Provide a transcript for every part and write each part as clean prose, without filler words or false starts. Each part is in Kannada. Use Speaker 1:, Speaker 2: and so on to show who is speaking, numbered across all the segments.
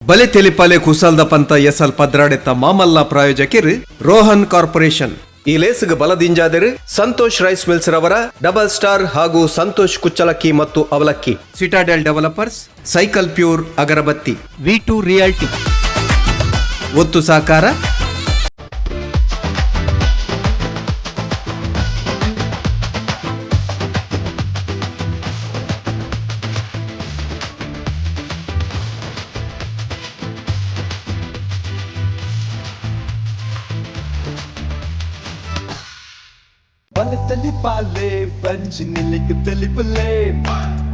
Speaker 1: ಬಲೆ ತೆಲಿಪಾಲೆ ಕುಸಲ್ದ ಪಂತ ಎಸಲ್ ಪದ್ರಾಡೆತ್ತ ಮಾಮಲ್ಲ ಪ್ರಾಯೋಜಕರು ರೋಹನ್ ಕಾರ್ಪೊರೇಷನ್. ಈ ಲೇಸ್ಗೆ ಬಲದಿಂಜಾದರು ಸಂತೋಷ್ ರೈಸ್ ಮಿಲ್ಸ್ ರವರ ಡಬಲ್ ಸ್ಟಾರ್ ಹಾಗೂ ಸಂತೋಷ್ ಕುಚ್ಚಲಕ್ಕಿ ಮತ್ತು ಅವಲಕ್ಕಿ, ಸಿಟಾಡೆಲ್ ಡೆವಲಪರ್ಸ್, ಸೈಕಲ್ ಪ್ಯೂರ್ ಅಗರಬತ್ತಿ, V2 ರಿಯಾಲ್ಟಿ ಒತ್ತು ಸಾಕಾರ.
Speaker 2: ಬಲತಲಿ ಪಾಲೆ ಬಂಜಿ ನಿಲಿಗೆ ತಲಿಪಲೆ,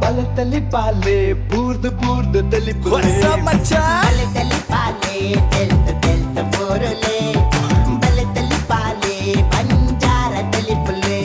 Speaker 2: ಬಲತಲಿ ಪಾಲೆ ಬೂರ್ದು ಬೂರ್ದು ತಲಿಪಲೆ,
Speaker 3: ಬಲತಲಿ ಪಾಲೆ ತೆಲ್ತ ತೆಲ್ತ ಬೋರಲೆ, ಬಲತಲಿ ಪಾಲೆ ಬಂಜಾರ ತಲಿಪಲೆ.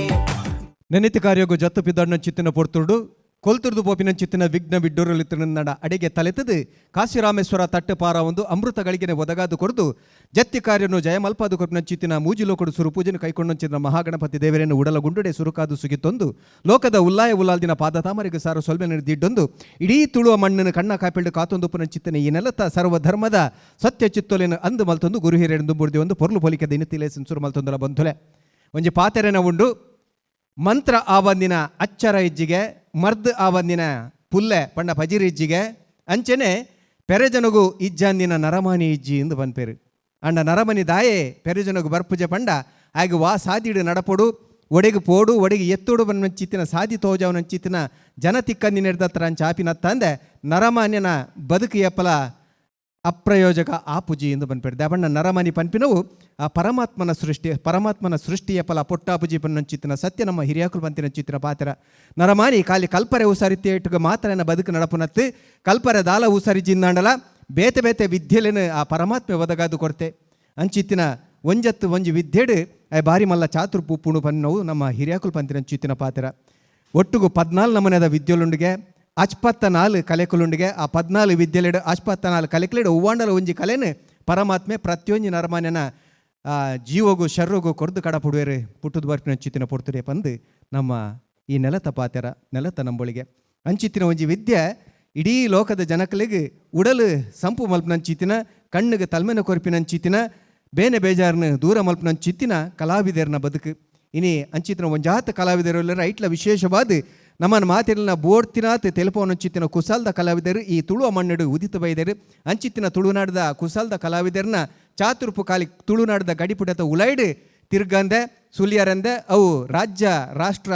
Speaker 4: ನೆನೆತಿ ಕಾರ್ಯಗೂ ಜತ್ತು ಪಿದಣ್ಣ ಚಿತ್ತಿನ ಪೊರ್ತುಡು ಕೊಲ್ತುರ್ದು ಪೋಪಿನ ಚಿತ್ತಿನ ವಿಘ್ನ ವಿಡ್ಡೂರಲಿತ್ತಿನ ನಡ ಅಡೆಗೆ ತಲೆತದು ಕಾಶಿರಾಮೇಶ್ವರ ತಟ್ಟೆಪಾರ ಒಂದು ಅಮೃತಗಳಿಗೆನೆ ಒದಗಾದು ಕೊಡ್ದು ಜತ್ತಿ ಕಾರ್ಯನು ಜಯಮಲ್ಪಾದು ಕೊಪ್ಪಿನ ಚಿತ್ತಿನ ಮೂಜಿಲೋಕಡು ಸುರು ಪೂಜೆನ ಕೈಕೊಂಡಂಚಿನ ಮಹಾಗಣಪತಿ ದೇವರನ್ನು ಉಡಲಗುಂಡುಡೆ ಸುರುಕಾದು ಸುಗಿತ್ತೊಂದು ಲೋಕದ ಉಲ್ಲಾಯ ಉಲ್ಲಾಲ್ದಿನ ಪಾದ ತಾಮರಿಗೆ ಸಾರು ಸೊಲ್ಮೆನ ದಿಡ್ಡೊಂದು ಇಡೀ ತುಳುವ ಮಣ್ಣನ್ನು ಕಣ್ಣ ಕಾಪಿಲ್ಡು ಕಾತೊಂದುಪ್ಪನ ಚಿತ್ತನೆ ಈ ನೆಲತ ಸರ್ವಧರ್ಮದ ಸತ್ಯ ಚಿತ್ತೊಲೆನ ಅಂದು ಮಲ್ತೊಂದು ಗುರು ಹಿರಿಯರೆಂದು ಬುಡ್ದಿ ಒಂದು ಪೊರ್ಲು ಪೊಲಿಕೆ ದಿನತಿಲೇಸಿನ ಸುರು ಮಲ್ತೊಂದರ ಬಂಧುಲೆ ಒಂಜಿ ಪಾತೆರೆನ ಉಂಡು ಮಂತ್ರ ಆವಂದಿನ ಅಚ್ಚರ ಇಜ್ಜಿಗೆ ಮರ್ದ್ ಆವಂದಿನ ಪುಲ್ಲೆ ಪಂಡ ಪಜಿರಿ ಇಜ್ಜಿಗೆ ಅಂಚೆನೆ ಪೆರೆಜನಗು ಇಜ್ಜಂದಿನ ನರಮಾನಿ ಇಜ್ಜಿ ಎಂದು ಬಂದ್ಪೇರು ಅಂಡ ನರಮನಿ ದಾಯೆ ಪೆರೆಜನಗು ಬರ್ಪುಜೆ ಪಂಡ ಆಗ ವಾ ಸಾದಿಡು ನಡಪೊಡು ಒಡೆಗೆ ಪೋಡು ಒಡೆಗೆ ಎತ್ತೋಡು ಬನ್ನ ಚಿತ್ತಿನ ಸಾದಿ ತೋಜವನ ಚಿತ್ತಿನ ಜನ ತಿಕ್ಕಂದಿ ನೆಡ್ದತ್ರ ಅಂಚಾಪಿನ ತಂದೆ ನರಮಾನ್ಯನ ಬದುಕು ಎಪ್ಪಲ ಅಪ್ರಯೋಜಕ ಆಪುಜಿ ಎಂದು ಬಂದ್ಪೇರು ದಬಣ್ಣ ನರಮನಿ ಪನ್ಪಿನವು ಆ ಪರಮಾತ್ಮನ ಸೃಷ್ಟಿಯ ಫಲ ಪೊಟ್ಟಾಪುಜಿ ಪನ್ನಂಚಿತ್ತಿನ ಸತ್ಯ ನಮ್ಮ ಹಿರಿಯಾಕುಲು ಬಂತಿನ ಚಿತ್ತಿನ ಪಾತ್ರ ನರಮಾನಿ ಖಾಲಿ ಕಲ್ಪರೆ ಉಸರಿತ್ಯ ಇಟ್ಟುಗ ಮಾತ್ರ ಬದುಕು ನಡಪುನತ್ತು ಕಲ್ಪರೆ ದಾಲ ಉಸರಿಜಿಂದಾಂಡಲ ಬೇತೆ ಬೇತೆ ವಿದ್ಯೆಲೇನು ಆ ಪರಮಾತ್ಮೆ ಒದಗಾದು ಕೊಡ್ತೆ ಅಂಚಿತ್ತಿನ ಒಂಜತ್ತು ಒಂಜಿ ವಿದ್ಯೆಡು ಬಾರಿ ಮಲ್ಲ ಚಾತುರ್ ಪೂಪುಣು ಪನ್ನವು ನಮ್ಮ ಹಿರಿಯಾಕುಲು ಪಂತಿನ ಚಿತ್ತಿನ ಪಾತ್ರ ಒಟ್ಟುಗು 14 ನಮನೆದ ವಿದ್ಯೆಲುಂಡಿಗೆ 54 ಕಲೆಕುಲುಂಡಿಗೆ ಆ 14 ವಿದ್ಯೆಲೆಡು 54 ಕಲೆಕಲೆಡು ಹೂವಾಂಡಲ ಒಂಜಿ ಕಲೆನು ಪರಮಾತ್ಮೆ ಪ್ರತಿಯೊಂಜಿ ನರಮಾನ್ಯನ ಜೀವಗೂ ಶರ್ರೋಗೂ ಕೊರ್ದು ಕಡಪುಡುವೇರು ಪುಟ್ಟುದು ಬರ್ಪಿನ ಚಿತ್ತಿನ ಪೊರ್ತುಡೆ ಪಂದು ನಮ್ಮ ಈ ನೆಲತ ಪಾತೆರ ನೆಲತ ನಂಬೊಳಿಗೆ ಅಂಚಿತ್ತಿನ ಒಂಜಿ ವಿದ್ಯೆ ಇಡೀ ಲೋಕದ ಜನಕಲಿಗೆ ಉಡಲು ಸಂಪು ಮಲ್ಪನಂಚಿತ್ತಿನ ಕಣ್ಣಿಗೆ ತಲ್ಮೆನ ಕೊರ್ಪಿನಂಚಿತ್ತಿನ ಬೇನೆ ಬೇಜಾರನ್ನ ದೂರ ಮಲ್ಪನಂಚಿತ್ತಿನ ಕಲಾವಿದರನ ಬದುಕು ಇನಿ ಅಂಚಿತ್ತಿನ ಒಂಜಾತ ಕಲಾವಿದರೆಲ್ಲರ ಐಟ್ಲ ವಿಶೇಷವಾದ ನಮ್ಮನ್ನು ಮಾತಿರಲಿನ ಬೋರ್ತಿನಾತ್ ತೆಲುಪವನಂಚಿತ್ತಿನ ಕುಸಾಲ್ದ ಕಲಾವಿದರು ಈ ತುಳುವ ಮಣ್ಣಡು ಉದಿತ ಬೈದರು ಅಂಚಿತ್ತಿನ ತುಳುನಾಡದ ಕುಸಾಲ್ದ ಕಲಾವಿದರನ್ನ ಚಾತುರ್ಪು ಕಾಲಿ ತುಳುನಾಡದ ಗಡಿಪುಟದ ಉಲೈಡು ತಿರ್ಗಂದೆ ಸುಲಿಯರಂದೆ ಅವು ರಾಜ್ಯ ರಾಷ್ಟ್ರ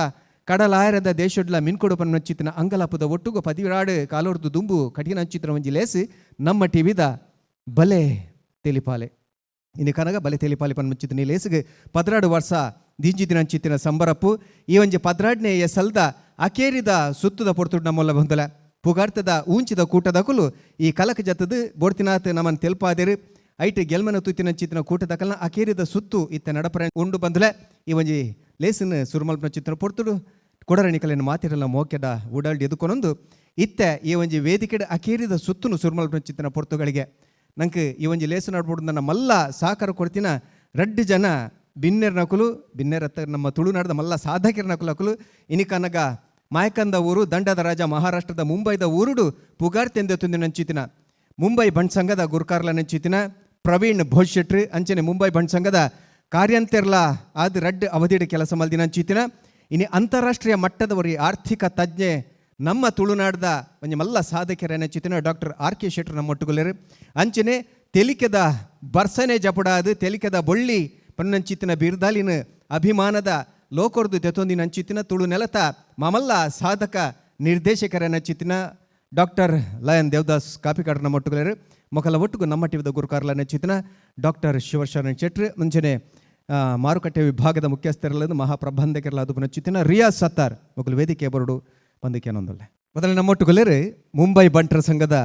Speaker 4: ಕಡಲಾಯರದ ದೇಶಡ್ಲ ಮಿನ್ಕೊಡು ಪನ್ನಂಚಿತ್ತಿನ ಅಂಗಲಪದ ಒಟ್ಟುಗು 16 ಕಾಲೋರ್ದು ದುಂಬು ಕಠಿಣ ಅಂಚಿತ್ತಿನ ಒಂಜಿ ಲೇಸು ನಮ್ಮ ಟಿವಿದ ಬಲೆ ತೆಲಿಪಾಲೆ ಇನ್ನು ಕನಗ ಬಲೆ ತೆಲಿಪಾಲೆ ಪನ್ನಂಚಿತ್ತಿನ ಈ ಲೇಸಿಗೆ 16 ವರ್ಷ ದಿಂಜಿತಿನ ಅಂಚಿತ್ತಿನ ಸಂಬರಪ್ಪು ಈ ಒಂಜಿ 16ನೇ ಎಸಲ್ದ ಅಕೇರಿದ ಸುತ್ತದ ಪೊರ್ತುಡು ನಮ್ಮಲ್ಲ ಬಂದಲ ಪುಗಾರ್ತದ ಊಂಚಿದ ಕೂಟದಕುಲು ಈ ಕಲಕ ಜತ್ತದು ಬೋಡ್ತಿನಾಥ್ ನಮ್ಮನ್ನು ತೆಲ್ಪಾದೇರು ಐಟ್ ಗೆಲ್ಮನ ತುತ್ತಿನ ಚಿತ್ತಿನ ಕೂಟದಕಲ್ನ ಅಕೇರಿದ ಸುತ್ತು ಇತ್ತ ನಡಪರ ಉಂಡು ಬಂದಲೆ ಈ ಒಂಜಿ ಲೇಸಿನ ಸುರುಮಲ್ಪನ ಚಿತ್ತಿನ ಪೊರ್ತುಡು ಕೊಡರಣಿಕಲಿನ ಮಾತಿರಲ್ಲ ಮೋಕೆಡ ಉಡಾಲ್ಡಿ ಎದುಕೊನೊಂದು ಇತ್ತೆ ಈ ಒಂಜಿ ವೇದಿಕೆಡ ಅಕೇರಿದ ಸುತ್ತುನು ಸುರುಮಲ್ಪನ ಚಿತ್ತಿನ ಪೊರ್ತುಗಳಿಗೆ ನಂಗೆ ಈ ಒಂಜಿ ಲೇಸು ನಡ್ಬೋದು ನನ್ನ ಮಲ್ಲ ಸಾಕಾರ ಕೊಡ್ತಿನ 2 ಜನ ಬಿನ್ನೆರ್ ನಕುಲು ಬಿನ್ನೆರತ್ತ ನಮ್ಮ ತುಳುನಾಡದ ಮಲ್ಲ ಸಾಧಕಿರ ನಕುಲಕುಲು ಇನಿಕನಗ ಮಾಯಕಂದ ಊರು ದಂಡದ ರಾಜ ಮಹಾರಾಷ್ಟ್ರದ ಮುಂಬೈದ ಊರುಡು ಪುಗಾರ್ತೆಂದು ತುಂದಿನಂಚಿತಿನ ಮುಂಬೈ ಬಣ್ಸಂಗದ ಗುರ್ಕಾರ್ಲ ನಂಚಿತಿನ ಪ್ರವೀಣ್ ಭೋಜ್ ಶೆಟ್ರಿ ಅಂಚನೆ ಮುಂಬೈ ಬಣ್ಸಂಗದ ಕಾರ್ಯಂತೆರ್ಲ ಆದ ರಡ್ ಅವಧಿയുടെ ಕೆಲಸ ಮಲ್ದಿನಂಚಿತಿನ ಇನಿ ಅಂತಾರಾಷ್ಟ್ರೀಯ ಮಟ್ಟದವರಿ ಆರ್ಥಿಕ ತಜ್ಞೆ ನಮ್ಮ ತುಳುನಾಡದ ಒಂಜಿ ಮಲ್ಲ ಸಾಧಕರನಂಚಿತಿನ ಡಾಕ್ಟರ್ R.K. ಶೆಟ್ರು ನಮ್ಮೊಟ್ಟುಗೊಲ್ಲೆರು ಅಂಚನೆ ತೆಲಿಕೆದ ಬರ್ಸನೆ ಜಪುಡಾದು ತೆಲಿಕೆದ ಬೊಳ್ಳಿ ಪನ್ನಂಚಿತ್ತಿನ ಬಿರ್ದಾಲಿನ ಅಭಿಮಾನದ ಲೋಕೊರ್ದು ತೆತೊಂದಿನ ಅಂಚಿತ್ತಿನ ತುಳು ನೆಲತ ಮಮಲ್ಲ ಸಾಧಕ ನಿರ್ದೇಶಕರನಂಚಿತ್ತಿನ ಡಾಕ್ಟರ್ ಲಯನ್ ದೇವದಾಸ್ ಕಾಪಿಕಾಡ್ರ ಮೊಟ್ಟುಗಲೇರು ಮೊಕಲ ಒಟ್ಟುಗು ನಮ್ಮ ಟಿವಿದ ಗುರುಕಾರ್ಲ ನಚ್ಚಿತ್ತಿನ ಡಾಕ್ಟರ್ ಶಿವಶರಣ್ ಶೆಟ್ರು ಮುಂಚೆನೆ ಮಾರುಕಟ್ಟೆ ವಿಭಾಗದ ಮುಖ್ಯಸ್ಥರಲ್ಲದು ಮಹಾಪ್ರಬಂಧಕರಲಾದ ನಚ್ಚಿತ್ತಿನ ರಿಯಾಜ್ ಸತ್ತಾರ್ ಮೊಕಲು ವೇದಿಕೆ ಬರಡು ಬಂದಕ್ಕೆ ಅನ್ನೊಂದೊಲ್ಲೆ ಮೊದಲ ನಮ್ಮೊಟ್ಟುಗಲೇರು ಮುಂಬೈ ಬಂಟರ ಸಂಘದ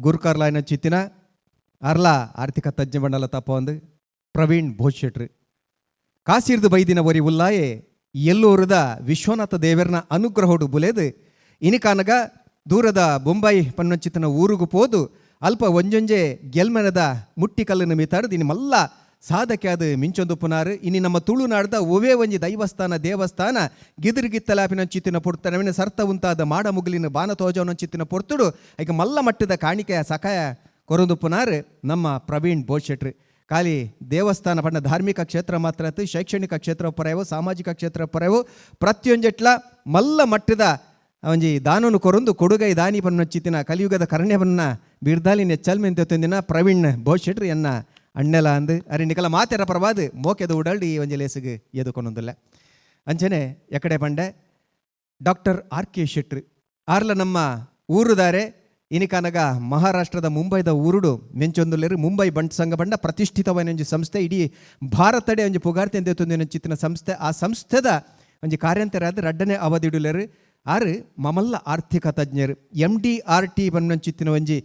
Speaker 4: ಗುರುಕಾರ್ಲ ನಚ್ಚಿತ್ತಿನ ಅರ್ಲ ಆರ್ಥಿಕ ತಜ್ಞ ಮಂಡಲ ತಪ್ಪ ಒಂದು ಪ್ರವೀಣ್ ಭೋಜ್ ಶೆಟ್ರು ಕಾಸಿರ್ದು ಬೈದಿನ ಒರಿ ಉಲ್ಲಾಯೆ ಎಲ್ಲೂರದ ವಿಶ್ವನಾಥ ದೇವರನ ಅನುಗ್ರಹೋಡು ಬುಲೇದು ಇನಿಕಾನಗ ದೂರದ ಬೊಂಬೈ ಪನ್ನಂಚಿತ್ತನ ಊರುಗು ಪೋದು ಅಲ್ಪ ಒಂಜೊಂಜೆ ಗೆಲ್ಮೆನದ ಮುಟ್ಟಿ ಕಲ್ಲನ್ನು ಮಿತಾಡ್ದು ಇನ್ನು ಮಲ್ಲ ಸಾಧಕೆ ಅದು ಮಿಂಚೊಂದು ಪುನಾರು ಇನ್ನು ನಮ್ಮ ತುಳುನಾಡ್ದ ಒವೇ ಒಂಜಿ ದೈವಸ್ಥಾನ ದೇವಸ್ಥಾನ ಗಿದಿರ್ಗಿತ್ತಲಾಪಿನ ಚಿತ್ತಿನ ಪೊರ್ತ ನವಿನ ಸರ್ತ ಉಂತಾದ ಮಾಡ ಮುಗಿಲಿನ ಬಾನ ತೋಜವನ ಚಿತ್ತಿನ ಪೊರ್ತುಡು ಈಗ ಮಲ್ಲ ಮಟ್ಟದ ಕಾಣಿಕೆಯ ಸಕಾಯ ಕೊರೊಂದುಪ್ಪುನಾರು ನಮ್ಮ ಪ್ರವೀಣ್ ಬೋಶೆಟ್ರು. ಖಾಲಿ ದೇವಸ್ಥಾನ ಪಂಡ ಧಾರ್ಮಿಕ ಕ್ಷೇತ್ರ ಮಾತ್ರ ಆಯ್ತು, ಶೈಕ್ಷಣಿಕ ಕ್ಷೇತ್ರ ಪರವೋ ಸಾಮಾಜಿಕ ಕ್ಷೇತ್ರ ಪರವೋ ಪ್ರತಿಯೊಂಜೆಟ್ಲ ಮಲ್ಲ ಮಟ್ಟದ ಒಂಜಿ ದಾನನು ಕೊರೊಂದು ಕೊಡುಗೈ ದಾನಿ ಪನ್ನೊಚ್ಚಿತ್ತಿನ ಕಲಿಯುಗದ ಕರ್ಣ್ಯವನ್ನ ಬಿರ್ದಾಲಿನ ಚಲ್ಮೆಂತೆತ್ತೊಂದಿನ ಪ್ರವೀಣ್ ಬೋಶೆಟ್ರು ಎನ್ನ ಅಣ್ಣೆಲ ಅಂದು ಅರೆ ನಿಕಲ ಮಾತೆರ ಪರವಾದ ಮೋಕೆದ ಉಡಲ್ಡಿ ಈ ಒಂಜಿ ಲೇಸಿಗೆ ಎದುಕೊನೊಂದಿಲ್ಲ ಅಂಚನೆ ಎಕಡೆ ಪಂಡೆ ಡಾಕ್ಟರ್ R.K. ಶೆಟ್ರು ಆರ್ಲ ನಮ್ಮ ಊರುದಾರೆ ಇನಿಕಾನಗ ಮಹಾರಾಷ್ಟ್ರದ ಮುಂಬೈದ ಊರುಡು ಮೆಂಚೊಂದುಲ್ಲೇರು ಮುಂಬೈ ಬಂಟ್ ಸಂಘ ಬಂಡ ಪ್ರತಿಷ್ಠಿತವಾದ ಒಂಜಿ ಸಂಸ್ಥೆ ಇಡೀ ಭಾರತಡೆ ಒಂಜಿ ಪುಗಾರ್ತೆ ಎಂದೆತ್ತೊಂದಿನ ಚಿತ್ತಿನ ಸಂಸ್ಥೆ. ಆ ಸಂಸ್ಥೆದ ಒಂಜಿ ಕಾರ್ಯಂತರಾದ ರಡ್ಡನೇ ಅವಧಿಡುಲೇರು ಆರು ಮಮಲ್ಲ ಆರ್ಥಿಕ ತಜ್ಞರು MDRT ಬನ್ನೊಂಚಿತ್ತಿನ ಒಂಜಿ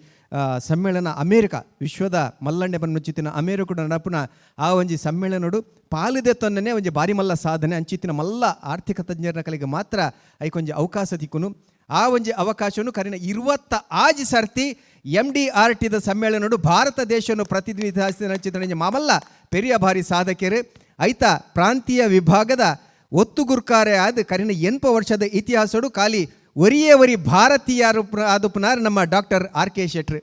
Speaker 4: ಸಮ್ಮೇಳನ ಅಮೇರಿಕ ವಿಶ್ವದ ಮಲ್ಲಣ್ಣೆ ಬನ್ನೊಂಚಿತ್ತಿನ ಅಮೇರಿಕುಡ ನಡಪುನ ಆ ಒಂಜಿ ಸಮ್ಮೇಳನಡು ಪಾಲಿದೆತ್ತೊನ್ನೇ ಒಂಜಿ ಬಾರಿ ಮಲ್ಲ ಸಾಧನೆ ಅಂಚಿತ್ತಿನ ಮಲ್ಲ ಆರ್ಥಿಕ ತಜ್ಞರ ಕಲೆಗೆ ಮಾತ್ರ ಐಕೊಂಜಿ ಅವಕಾಶ ತಿಕ್ಕುನು. ಆ ಒಂಜಿ ಅವಕಾಶವನ್ನು ಕರಿನ 26 ಸರ್ತಿ MDRTದ ಸಮ್ಮೇಳನಡು ಭಾರತ ದೇಶವನ್ನು ಪ್ರತಿನಿಧಿಸಿದ ಮಾಮಲ್ಲ ಪೆರಿಯ ಭಾರಿ ಸಾಧಕರು ಐತ ಪ್ರಾಂತೀಯ ವಿಭಾಗದ ಒತ್ತುಗುರ್ಕಾರೆ ಆದ ಕರಿನ 8 ವರ್ಷದ ಇತಿಹಾಸಡು ಖಾಲಿ ಒರಿಯೇ ಭಾರತೀಯರು ಆದುಪುನಾರ್ ನಮ್ಮ ಡಾಕ್ಟರ್ R.K. ಶೆಟ್ರು.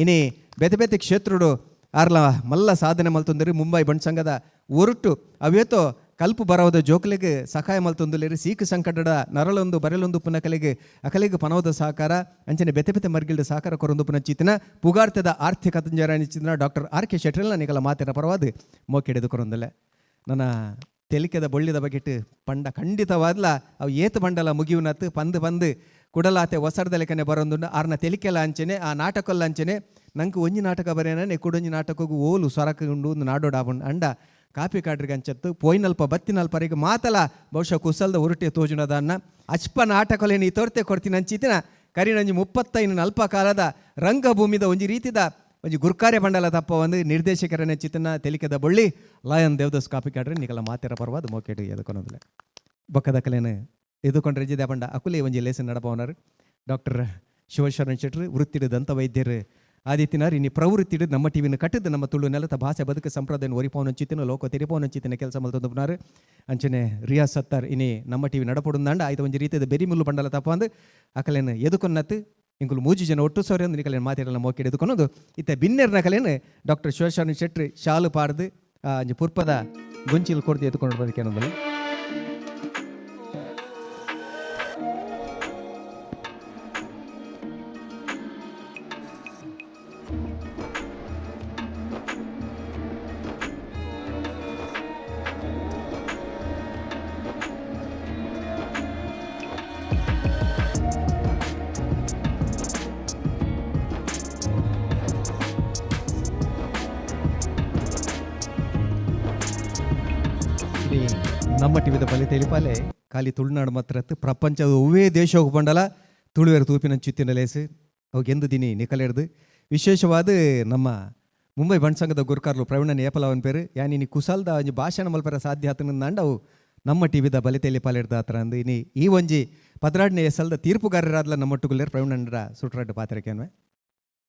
Speaker 4: ಇನಿ ಬೇತೆ ಬೇತೆ ಕ್ಷೇತ್ರಡು ಆರ್ಲ ಮಲ್ಲ ಸಾಧನೆ ಮಲ್ತೊಂದಿರು ಮುಂಬೈ ಬಂಟ್ ಸಂಘದ ಒರುಟು ಅವ್ಯತೋ ಕಲ್ಪು ಬರೋದ ಜೋಕಲಿಗೆ ಸಹಾಯ ಮಲ್ತೊಂದುಲೇರು ಸೀಕು ಸಂಕಟದ ನರಳೊಂದು ಬರೆಲೊಂದು ಪುನಕಲೆಗೆ ಅಕಲೆಗೆ ಪನೋದ ಸಹಕಾರ ಅಂಚನೆ ಬೆತೆ ಬೆತೆ ಮರ್ಗಿಲ್ದ ಸಹಕಾರ ಕೊರೊಂದು ಪುನ ಚಿತ್ತಿನ ಪುಗಾರ್ತದ ಆರ್ಥಿಕ ತಂಜರಾಣಿಚಿನ ಡಾಕ್ಟರ್ R.K. ಶೆಟ್ರಲ್ಲ ನಿಗಲ ಮಾತಿನ ಪರವಾದ ಮೋಕೆಡೆದು ಕೊರೊಂದಲ್ಲ ನನ್ನ ತೆಲಿಕೆದ ಬೊಳ್ಳಿದ ಬಗೆಟ್ ಪಂಡ ಖಂಡಿತವಾದ್ಲ ಅವು ಏತು ಬಂಡಲ ಮುಗಿಯುನತ್ತು ಪಂದು ಕುಡಲಾತೆ ಹೊಸರ್ದಲೆಕನೆ ಬರೋದು ಆರ್ನ ತೆಲಿಕೆಲ್ಲ ಅಂಚನೆ ಆ ನಾಟಕಲ್ಲ ಅಂಚನೆ ನಂಗೆ ಒಂಜಿ ನಾಟಕ ಬರೇನೇ ಕುಡೊಂಜಿ ನಾಟಕಗೂ ಓಲು ಸೊರಕ ಉಂಡು ಒಂದು ನಾಡೋಡಾಬುಂಡು ಅಂಡ ಕಾಪಿ ಕಾಡ್ರಿಗೆ ಅಂಚತ್ತು ಪೋಯ್ನಲ್ಪ ಬತ್ತಿನಲ್ಪರಿಗೆ ಮಾತಲ ಬಹುಶಃ ಕುಸಲ್ದ ಉರುಟೆ ತೋಜುನದನ್ನ ಅಚ್ಪ ನಾಟಕಲೆ ನೀ ತೋರ್ತೆ ಕೊಡ್ತೀನಿ ಅಂಚಿತಿನ ಕರಿನಂಜಿ 35 ಕಾಲದ ರಂಗಭೂಮಿದ ಒಂಜಿ ರೀತಿದ ಒಂಜಿ ಗುರ್ಕಾರ್ಯ ಬಂಡಲ ತಪ್ಪ ಒಂದು ನಿರ್ದೇಶಕರನ್ನ ಚಿತ್ತನ ತೆಲಿಕೆದ ಬೊಳ್ಳಿ ಲಾಯನ್ ದೇವದಾಸ್ ಕಾಪಿ ಕಾಡ್ರೆ ನಿಗಲ ಮಾತೆರ ಪರವಾದ ಮೋಕೆಡು ಎದುಕೊನೋದಿಲ್ಲ ಬೊಕ್ಕದ ಕಲೆನ ಎದುಕೊಂಡ್ರೆ ರೆಜಿದೆ ಬಂಡ ಅಕುಲೆ ಒಂಜಿ ಲೇಸನ್ ನಡಪವನರು ಡಾಕ್ಟರ್ ಶಿವಶರಣ್ ಶೆಟ್ರು ವೃತ್ತಿಡು ದಂತ ವೈದ್ಯರು ಆದಿತ್ಯನಾರ್ ಇನಿ ಪ್ರವೃತ್ತಿಡು ನಮ್ಮ ಟಿವಿನ ಕಟ್ಟಿದ್ದು ನಮ್ಮ ತುಳು ನೆಲದ ಭಾಷೆ ಬದುಕು ಸಂಪ್ರದಾಯ ಒರಿಪವನ ಚಿತ್ತಿನ ಲೋಕ ತೆರಿಪವನ ಚಿತ್ತಿನ ಕೆಲಸ ಮಲ್ತೊಂದುಪುನಾರು ಅಂಚನೆ ರಿಯಾಜ್ ಸತ್ತಾರ್ ಇನಿ ನಮ್ಮ ಟಿವಿ ನಡಪಡುಂದಾಂಡ ಆಯ್ತು ಒಂಜಿ ರೀತಿಯ ಬೆರಿ ಮುಲ್ಲು ಬಂಡಲ ತಪ್ಪ ಅಂದು ಅಕಲೇನು ಎದುಕೊನ್ನತ್ತು ಇಂಕುಲು 3 ಜನ ಒಟ್ಟು ಸೌರ್ಯ ಅಂದು ನಿಕಲೇನು ಮಾತಿರಲ್ಲ ಮೋಕೆಡು ಎದುಕೊನೋದು ಇತ್ತ ಬಿನ್ನೆರ್ನ ಕಲೇನು ಡಾಕ್ಟರ್ ಶಿವಶರಣ್ ಶೆಟ್ರು ಶಾಲು ಪಾಡ್ದು ಅಂಜಿ ಪುರ್ಪದ ಗೊಂಚಿಲ್ ಕೊಡ್ದು ಎದುಕೊಂಡು ಬದಕ್ಕೆ ಅನ್ನೋದಲ್ಲ ನಮ್ಮ ಟಿವಿದ ಬಲಿ ತೆಲಿಪಾಲೆ ಖಾಲಿ ತುಳುನಾಡು ಮಾತ್ರ ಪ್ರಪಂಚದ ಒವ್ವೇ ದೇಶ ಹೋಗ್ಬಂಡಲ ತುಳುವೇರು ತೂಪಿನ ಚಿತ್ತಿನ ಲೇಸು ಅವಾಗೆಂದು ದಿನಿ ನಿಕಲೆಡ್ದು ವಿಶೇಷವಾದ ನಮ್ಮ ಮುಂಬೈ ಬಂಟ್ ಸಂಘದ ಗುರ್ಕಾರ್ಲು ಪ್ರವೀಣನ್ ಏಪಲ ಅವನ ಪೇರು ಯಾನಿ ಕುಸಲ್ದ ಒಂಜಿ ಭಾಷಣ ಮಲ್ಪರ ಸಾಧ್ಯ ಆತನಂದ ಅವು ನಮ್ಮ ಟಿವಿದ ಬಲಿ ತೆಲಿಪಾಲೆಡ್ದ ಆತರ ಅಂದು ಇನಿ ಈ ಒಂಜಿ 12ನೇ ಎಸಲ್ದ ತೀರ್ಪುಗಾರರಾದ್ಲ ನಮ್ಮೊಟ್ಟುಗುಲ್ಲೇರು ಪ್ರವೀಣನ್ರ ಸುಟ್ರಾಡ್ ಪಾತ್ರಕ್ಕೇನ್ವೆ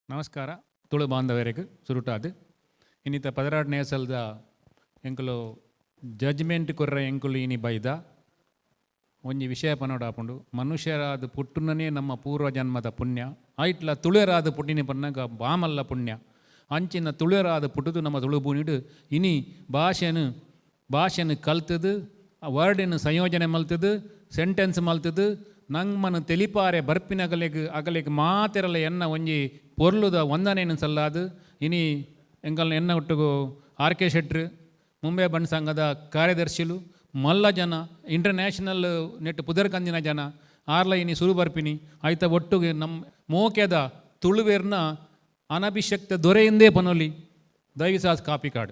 Speaker 5: ನಮಸ್ಕಾರ ತುಳು ಬಾಂಧವರಿಗೆ ಸುರುಟಾದು ಇನ್ನಿತ 12ನೇ ಎಸಲ್ದ ಎಂಕುಲು ಜಡ್ಜ್ಮೆಂಟ್ ಕೊರ್ರ ಎಂಕುಲು ಇನಿ ಬೈದ ಒಂಜಿ ವಿಷಯ ಪನೋಡಾಪುಂಡು ಮನುಷ್ಯರಾದ ಪುಟ್ಟುನನೇ ನಮ್ಮ ಪೂರ್ವ ಜನ್ಮದ ಪುಣ್ಯ ಐಟ್ಲ ತುಳುಯರಾದ ಪುಟ್ಟಿನ ಪನ್ನಗ ಬಾಮಲ್ಲ ಪುಣ್ಯ ಅಂಚಿನ ತುಳುಯರಾದ ಪುಟ್ಟದು ನಮ್ಮ ತುಳುಬೂನಿಡು ಇನಿ ಭಾಷೆನು ಕಲ್ತದು ವರ್ಡಿನ ಸಂಯೋಜನೆ ಮಲ್ತದು ಸೆಂಟೆನ್ಸ್ ಮಲ್ತದು ನಂಗ್ಮನು ತೆಲಿಪಾರೆ ಬರ್ಪಿನ ಅಗಲೆಗ್ ಮಾತೆರಲ ಎನ್ನ ಒಂಜಿ ಪೊರ್ಲುದ ವಂದನೆಯನ್ನು ಸಲ್ಲಾದು ಇನಿ ಎಂಕಲ್ನ ಎನ್ನ ಒಟ್ಟಿಗೂ R.K. ಶೆಟ್ರು ಮುಂಬೈ ಬಂಟ್ ಸಂಘದ ಕಾರ್ಯದರ್ಶಿಲು ಮಲ್ಲ ಜನ ಇಂಟರ್ನ್ಯಾಷನಲ್ ನೆಟ್ ಪುದರ್ಕಂದಿನ ಜನ ಆರ್ಲ ಇನಿ ಸುರು ಬರ್ಪಿನಿ ಆಯ್ತ ಒಟ್ಟಿಗೆ ನಮ್ಮ ಮೋಕೆದ ತುಳುವೇರ್ನ ಅನಭಿಷಕ್ತ ದೊರೆಯಿಂದೇ ಪನೊಲಿ ದೈವಿಸಾಸ್ ಕಾಪಿ ಕಾರ್ಡ್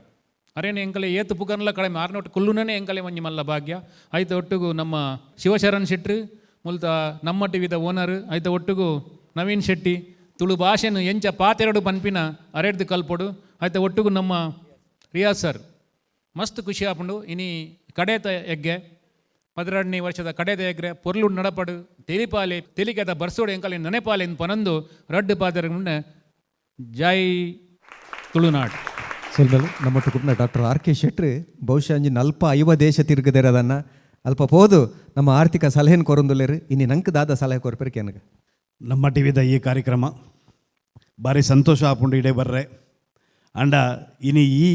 Speaker 5: ಅರೇನು ಎಂಕಲೆ ಏತು ಪುಗರ್ಲ ಕಡಿಮೆ ಆರ್ನೊಟ್ಟು ಕುಲ್ಲುನೇ ಎಂಕಲೆ ಒಂಜಿ ಮಲ್ಲ ಭಾಗ್ಯ ಆಯ್ತ ಒಟ್ಟಿಗೂ ನಮ್ಮ ಶಿವಶರಣ್ ಶೆಟ್ರು ಮುಲ್ತ ನಮ್ಮ ಟಿವಿದ ಓನರ್ ಆಯ್ತ ಒಟ್ಟಿಗೂ ನವೀನ್ ಶೆಟ್ಟಿ ತುಳು ಭಾಷೆನು ಎಂಚ ಪಾತೆರಡು ಪನ್ಪಿನ ಅರೆಡ್ದು ಕಲ್ಪೊಡು ಆಯ್ತ ಒಟ್ಟಿಗೂ ನಮ್ಮ ರಿಯಾಜ್ ಸರ್ ಮಸ್ತ್ ಖುಷಿ ಆಪುಂಡು ಇನಿ ಕಡೆತ ಎಗ್ಗೆ 12ನೇ ವರ್ಷದ ಕಡೆತ ಎಗ್ರೆ ಪೊರ್ಲು ನಡಪಡು ತೆಲಿಪಾಲೆ ತೆಲಿಕೆದ ಬರ್ಸೋಡು ಎಂಕಲೆ ನೆನೆಪಾಲೆ ಪನಂದು ರಡ್ಡು ಪಾತ್ರ ಜೈ ತುಳುನಾಡು
Speaker 4: ಸೊಲ್ಬಲು ನಮ್ಮ ಕುಟುಂಬ ಡಾಕ್ಟರ್ R.K. ಶೆಟ್ರು ಬಹುಶಃ ಅಂಜಿ ನಲ್ಪ 5 ದೇಶ ತಿರುಗದಿರೋದನ್ನ ಅಲ್ಪ ಪೋದು ನಮ್ಮ ಆರ್ಥಿಕ ಸಲಹೆನ ಕೊರೊಂದುಲ್ಲೇರು ಇನ್ನು ನಂಗೆ ದಾದ ಸಲಹೆ ಕೊರಪೇರಿಕೆ ನನಗೆ
Speaker 6: ನಮ್ಮ ಟಿವಿದ ಈ ಕಾರ್ಯಕ್ರಮ ಭಾರಿ ಸಂತೋಷ ಆಪುಂಡು ಇಡೇ ಬರ್ರೆ ಅಂಡ ಇನಿ ಈ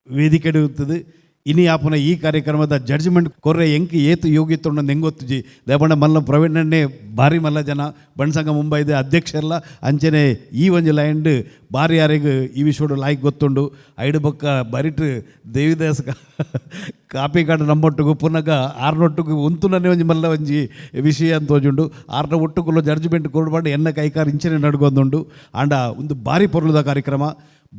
Speaker 6: ವೇದಿಕೆ ಇರ್ತದೆ ಇನಿ ಆಪುನ ಈ ಕಾರ್ಯಕ್ರಮದ ಜಡ್ಜ್ಮೆಂಟ್ ಕೊರ್ರೆ ಎಂಕಿ ಏತು ಯೋಗಿತ್ತೊಂಡು ನೆಂಗೊತ್ತುಜಿ ದೇಪಂಡ ಮಲ್ಲ ಪ್ರವೀಣನ್ನೇ ಭಾರಿ ಮಲ್ಲ ಜನ ಬಣ್ಸಂಗ ಮುಂಬೈದ ಅಧ್ಯಕ್ಷರಲ್ಲ ಅಂಚನೆ ಈ ಒಂಜಿ ಲೈಂಡ್ ಭಾರಿ ಯಾರಿಗೆ ಈ ವಿಷಯಡು ಲಾಯ್ಕ್ ಗೊತ್ತುಂಡು ಐಡು ಬೊಕ್ಕ ಬರಿಟ್ ದೇವಿದಾಸ ಕಾಪಿ ಕಾರ್ಡ್ ನಮ್ಮೊಟ್ಟಿಗೂ ಪುನಗ ಆರ್ನೊಟ್ಟಿಗೂ ಉಂತುನನೇ ಒಂಜಿ ಮಲ್ಲ ಒಂಜಿ ವಿಷಯ ಅಂತ ತೋಜುಂಡು ಆರ್ನ ಒಟ್ಟುಗುಲ್ಲ ಜಡ್ಜ್ಮೆಂಟ್ ಕೊಡ್ಬಾರ್ದು ಎನ್ನ ಕೈಕಾರು ಇಂಚನೆ ನಡ್ಗೊಂದುಂಡು ಆಂಡ ಒಂದು ಭಾರಿ ಪೊರ್ಲುದ ಕಾರ್ಯಕ್ರಮ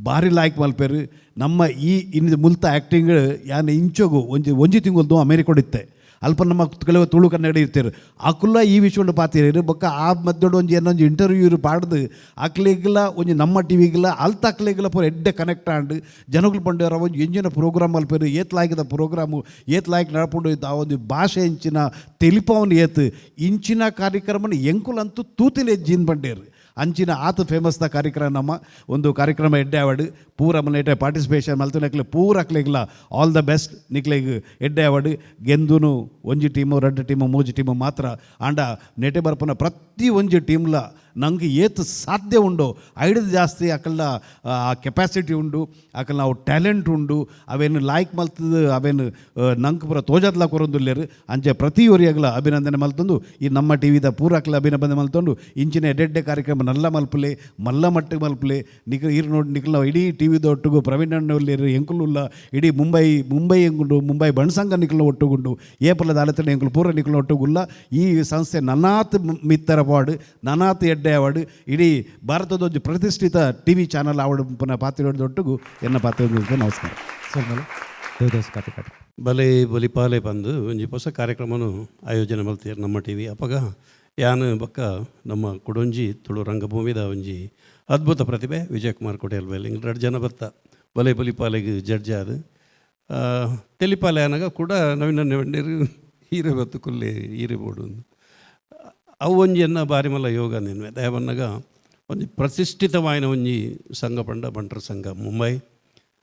Speaker 6: ಭಾರಿ ಲಾಯ್ಕ್ ಮಲ್ಪೇರು ನಮ್ಮ ಈ ಇನ್ನು ಮುಲ್ತ ಆ್ಯಕ್ಟಿಂಗ್ ಯಾನ್ ಇಂಚೋಗು ಒಂಜಿ ತಿಂಗಳು ಅಮೇರಿಕೊಡಿತ್ತೆ ಅಲ್ಪ ನಮ್ಮ ಕೆಲವು ತುಳು ಕನ್ನಡ ಇರ್ತಾರೆ ಅಕುಲ್ಲ ಈ ವಿಷಯ ಪಾತಿರು ಬೊಕ್ಕ ಆ ಮದ್ದೊಡು ಒಂಜಿ ಏನೊಂದು ಇಂಟರ್ವ್ಯೂ ಪಾಡ್ದು ಅಕ್ಲಿಗಿಲ್ಲ ಒಂಜಿ ನಮ್ಮ ಟಿವಿಗಿಲ್ಲ ಅಲ್ತ ಅಕ್ಲಿಗಿಲ್ಲ ಪೂರ ಎಡ್ಡೆ ಕನೆಕ್ಟ್ ಆಂಡು ಜನಗಳು ಪಂಡರ ಒಂದು ಎಂಜಿನ ಪ್ರೋಗ್ರಾಮ್ ಮಲ್ಪೇರು ಏತ್ ಲಾಯ್ಕದ ಪ್ರೋಗ್ರಾಮು ಏತ್ ಲಾಯ್ಕ್ ನಡ್ಕೊಂಡು ಆ ಒಂದು ಭಾಷೆ ಇಂಚಿನ ತೆಲಿಪವನ್ ಏತ್ ಇಂಚಿನ ಕಾರ್ಯಕ್ರಮನ ಎಂಕುಲಂತೂ ತೂತಿಲೆ ಜೀನ್ ಬಂಡೇರು ಅಂಚಿನ ಆತ ಫೇಮಸ್ದ ಕಾರ್ಯಕ್ರಮ ನಮ್ಮ ಒಂದು ಕಾರ್ಯಕ್ರಮ ಎಡ್ಡೆ ಅವಾರ್ಡ್ ಪೂರ ಮನೇಟೆ ಪಾರ್ಟಿಸಿಪೇಷನ್ ಮಲ್ತು ನಕ್ಲೆ ಪೂರ ಅಕ್ಲೆಗ್ಲ ಆಲ್ ದ ಬೆಸ್ಟ್ ನಿಕ್ಲೆಗ್ ಎಡ್ಡೆ ಅವಾರ್ಡ್ ಗೆಂದುನು ಒಂಜಿ ಟೀಮು 2 ಟೀಮು 3 ಟೀಮು ಮಾತ್ರ ಆಂಡ ನೆಟೆ ಬರ್ಪನ ಪ್ರತಿ ಒಂಜಿ ಟೀಮ್ಲ ನಂಗೆ ಏತ್ ಸಾಧ್ಯ ಉಂಡು ಐಡದು ಜಾಸ್ತಿ ಅಕಲ್ನ ಕೆಪಾಸಿಟಿ ಉಂಡು ಅಕಲ್ ನಾವು ಟ್ಯಾಲೆಂಟ್ ಉಂಡು ಅವೇನು ಲಾಯ್ಕ್ ಮಲ್ತದ ಅವೇನು ನಂಗೆ ಪೂರ ತೋಜದ್ಲ ಕೊರೊಂದುಲ್ಲೇರು ಅಂಚೆ ಪ್ರತಿ ಒರಿಯಾಗಲ ಅಭಿನಂದನೆ ಮಲ್ತೊಂದು ಈ ನಮ್ಮ ಟಿ ವಿದ ಪೂರ ಅಕ್ಲ ಅಭಿನಂದನೆ ಮಲ್ತೊಂಡು ಇಂಚಿನ ಎಡ್ಡೆಡ್ಡೆ ಕಾರ್ಯಕ್ರಮ ನಲ್ಲ ಮಲ್ಪಲೆ ಮಲ್ಲ ಮಟ್ಟಿಗೆ ಮಲ್ಪಲೆ ಇರು ನೋಡಿ ನಿಖಲ್ ಇಡೀ ಟಿ ವಿದ ಒಟ್ಟಿಗೂ ಪ್ರವೀಣ್ ಅಣ್ಣಲ್ಲಿ ಎಂಕುಲ್ಲ ಇಡೀ ಮುಂಬೈ ಎಂಗುಂಡು ಮುಂಬೈ ಬಣ್ಸಂಗ ನಿಖಲ್ನ ಒಟ್ಟುಗುಂಡು ಏಪಲದ ಆಲೋಚನೆ ಎಂಕುಲು ಪೂರ ನಿಖಲ್ನ ಒಟ್ಟುಗುಲ್ಲ ಈ ಸಂಸ್ಥೆ ನನಾತ್ ಮಿತ್ತರ ಅವಾರ್ಡ್ ನನಾತ್ ಎಡ್ಡೆ ಅವಾರ್ಡ್ ಇಡೀ ಭಾರತದ ಒಂದು ಪ್ರತಿಷ್ಠಿತ ಟಿ ವಿ ಚಾನಲ್ ಅವಾರ್ಡ್ ಪುನಃ ಪಾತ್ರೆಯೊಟ್ಟಿಗೂ ಎನ್ನ ಪಾತ್ರ ನಮಸ್ಕಾರ
Speaker 4: ದೇವದಾಸ್ ಕಾಪಿ ಕಾರ್ಡ್
Speaker 7: ಬಲೆ ಬಲಿಪಾಲೆ ಬಂದು ಒಂಜಿ ಹೊಸ ಕಾರ್ಯಕ್ರಮನು ಆಯೋಜನೆ ಮಲ್ತೀರು ನಮ್ಮ ಟಿ ವಿ ಅಪ್ಪಗ ಯಾನು ಬಕ್ಕ ನಮ್ಮ ಕುಡೊಂಜಿ ತುಳು ರಂಗಭೂಮಿದ ಒಂಜಿ ಅದ್ಭುತ ಪ್ರತಿಭೆ ವಿಜಯಕುಮಾರ್ ಕೊಡೇಲ್ ಬೈಲ್ ಇಂಗ್ 2 ಜನ ಬತ್ತ ಬಲೆ ಬಲಿಪಾಲೆಗೆ ಜಡ್ಜ್ ಆದ ತೆಲಿಪಾಲೆ ಅನಾಗ ಕೂಡ ನವೀನ ವಂಡೇರು ಹೀರೆ ಬತ್ತು ಕುಲ್ಲೆ ಹೀರೆ ಬೋಡು ಅವು ಒಂಜಿ ಎನ್ನ ಬಾರಿ ಮಲ್ಲ ಯೋಗ ನಿನ್ವೆ ದಯವನ್ನಾಗ ಒಂಜಿ ಪ್ರತಿಷ್ಠಿತವಾಯಿನ ಒಂಜಿ ಸಂಘ ಪಂಡ ಬಂಟ್ರ ಸಂಘ ಮುಂಬೈ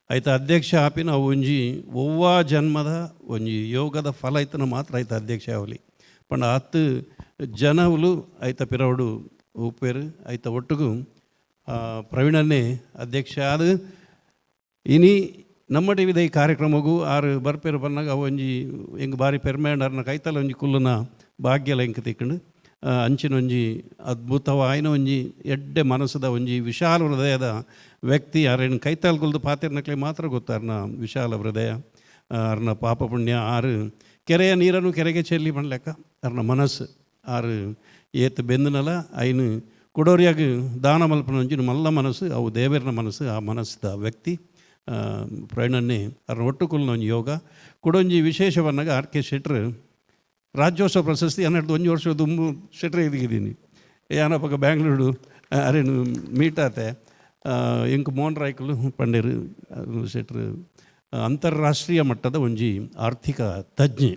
Speaker 7: ಐತ ಅಧ್ಯಕ್ಷ ಆಪಿನ ಅವು ಒಂಜಿ ಒವ್ವಾ ಜನ್ಮದ ಒಂಜಿ ಯೋಗದ ಫಲ ಐತನ ಮಾತ್ರ ಐತ ಅಧ್ಯಕ್ಷ ಅವಲಿ ಪಂಡ 10 ಜನವುಲು ಐತ ಪಿರವಡು ಉಪ್ಪೇರು ಐತ ಒಟ್ಟಿಗೂ ಪ್ರವೀಣನ್ನೇ ಅಧ್ಯಕ್ಷ ಆದ ಇನಿ ನಮ್ಮ ಟಿ ವಿದ ಈ ಕಾರ್ಯಕ್ರಮಗೂ ಆರು ಬರ್ಪೇರು ಬಂದಾಗ ಅವು ಒಂಜಿ ಹೆಂಗೆ ಬಾರಿ ಪೆರ್ಮೇಂಡ್ ಅರ್ನ ಕೈತಲ್ಲ ಒಂಜಿ ಕುಲ್ಲನ ಭಾಗ್ಯಲ ಹೆಂಗೆ ತಿಕ್ಕೊಂಡು ಅಂಚಿನ ಒಂಜಿ ಅದ್ಭುತವಾಯಿನ ಒಂಜಿ ಎಡ್ಡೆ ಮನಸ್ಸದ ಒಂಜಿ ವಿಶಾಲ ಹೃದಯದ ವ್ಯಕ್ತಿ ಯಾರೇನು ಕೈತಾಲ್ ಕುಲ್ದು ಪಾತಿರ್ನಕ್ಲೆ ಮಾತ್ರ ಗೊತ್ತು ಅರ್ನ ವಿಶಾಲ ಹೃದಯ ಅರ್ನ ಪಾಪ ಪುಣ್ಯ ಆರು ಕೆರೆಯ ನೀರನ್ನು ಕೆರೆಗೆ ಚೆಲ್ಲಿ ಮಾಡ್ಲೆಕ್ಕ ಅರ್ನ ಮನಸ್ಸು ಆರು ಏತ್ ಬೆಂದನಲ್ಲ ಐನು ಕುಡೋರಿಯಾಗ ದಾನ ಮಲ್ಪನ ಒಂಜಿನ ಮಲ್ಲ ಮನಸ್ಸು ಅವು ದೇವರನ ಮನಸ್ಸು ಆ ಮನಸ್ಸದ ವ್ಯಕ್ತಿ ಪ್ರವೀಣನ್ನೇ ಅರ್ನ ಒಟ್ಟುಕುಲ್ನ ಒಂಜಿ ಯೋಗ ಕುಡೊಂಜಿ ವಿಶೇಷವನ್ನಾಗ ಆರ್ ಕೆ ಶೆಟ್ರ್ ರಾಜ್ಯೋತ್ಸವ ಪ್ರಶಸ್ತಿ 12 ವರ್ಷದ ಶೆಟ್ರ್ ಇದಿದ್ದೀನಿ ಏನಪ್ಪ ಬ್ಯಾಂಗ್ಳೂರು ಅರೇನು ಮೀಟಾತೆ ಎಂಕ್ ಮೋಹನ್ ರಾಯ್ಕಲು ಪಂಡೇರು ಶೆಟ್ರ್ ಅಂತಾರಾಷ್ಟ್ರೀಯ ಮಟ್ಟದ ಒಂಜಿ ಆರ್ಥಿಕ ತಜ್ಞೆ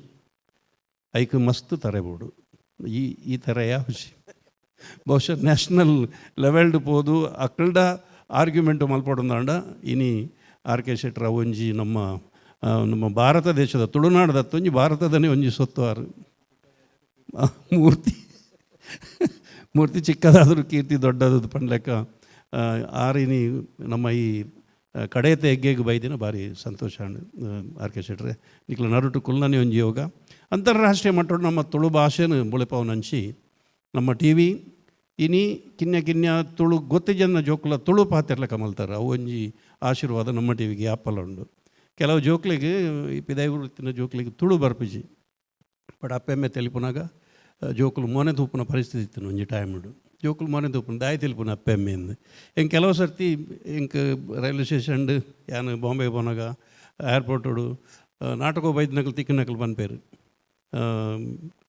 Speaker 7: ಐಕ್ ಮಸ್ತ್ ತರೆಬೋಡು ಈ ಥರ ಹುಷಿ ಬಹುಶಃ ನ್ಯಾಷನಲ್ ಲೆವೆಲ್ಡ್ ಪೋದು ಅಕ್ಕಲ್ಡ ಆರ್ಗ್ಯುಮೆಂಟು ಮಲ್ಪಡೊಂದಾಂಡ ಇನಿ ಆರ್ ಕೆ ಶೆಟ್ರ ಒಂಜಿ ನಮ್ಮ ಭಾರತ ದೇಶದ ತುಳುನಾಡದ ಒಂಜಿ ಭಾರತದನೇ ಒಂಜಿ ಸೊತ್ತು ಆರು ಮೂರ್ತಿ ಚಿಕ್ಕದಾದರೂ ಕೀರ್ತಿ ದೊಡ್ಡದು ಪಂಡ್ಲೆಕ್ಕ ಆರಿನಿ ನಮ್ಮ ಈ ಕಡೆಯತೆ ಹೆಗ್ಗೆಗೆ ಬೈದಿನ ಭಾರಿ ಸಂತೋಷ ಆರ್ ಕೆ ಶೆಟ್ರೆ ನಿಕ್ಲ ನರುಟು ಕುಲ್ನನೇ ಒಂಜಿ ಯೋಗ ಅಂತಾರಾಷ್ಟ್ರೀಯ ಮಟ್ಟದ ನಮ್ಮ ತುಳು ಭಾಷೆನ ಬುಳೆಪವನಂಚಿ ನಮ್ಮ ಟಿ ವಿ ಇನಿ ಕಿನ್ಯ ತುಳು ಗೊತ್ತಿ ಜನ ಜೋಕ್ಲ ತುಳು ಪಾತಿರ್ಲಕ್ಕ ಮಲ್ತಾರೆ ಅವು ಒಂಜಿ ಆಶೀರ್ವಾದ ನಮ್ಮ ಟಿ ವಿಗೆ ಆಪಲ್ ಉಂಡು ಕೆಲವು ಜೋಕ್ಲಿಗೆ ಈ ಪಿದಾಯಿಗುತ್ತಿನ ಜೋಕ್ಲಿಗೆ ತುಳು ಬರ್ಪಿಜಿ ಬಟ್ ಅಪ್ಪೆಮ್ಮೆ ತೆಲಿಪುನಾಗ ಜೋಕುಲು ಮೊನೆ ತೂಪುನ ಪರಿಸ್ಥಿತಿ ಇತ್ತು ಒಂಜಿ ಟೈಮ್ ಉಂಡು ಜೋಕುಲು ಮೊನೆ ತೂಪುನ ದಾಯಿ ತೆಲಿಪುನ ಅಪ್ಪೆಮ್ಮೆ ಅಂದು ಹೆಂಗೆ ಕೆಲವು ಸರ್ತಿ ಹೆಂಗೆ ರೈಲ್ವೆ ಸ್ಟೇಷನ್ ಯಾನು ಬಾಂಬೆ ಪೋನಾಗ ಏರ್ಪೋರ್ಟುಡು ನಾಟಕ ಬೈದ್ನಕಲು ತಿಕ್ಕಿನಕಲು ಬಂದ್ಪೇರು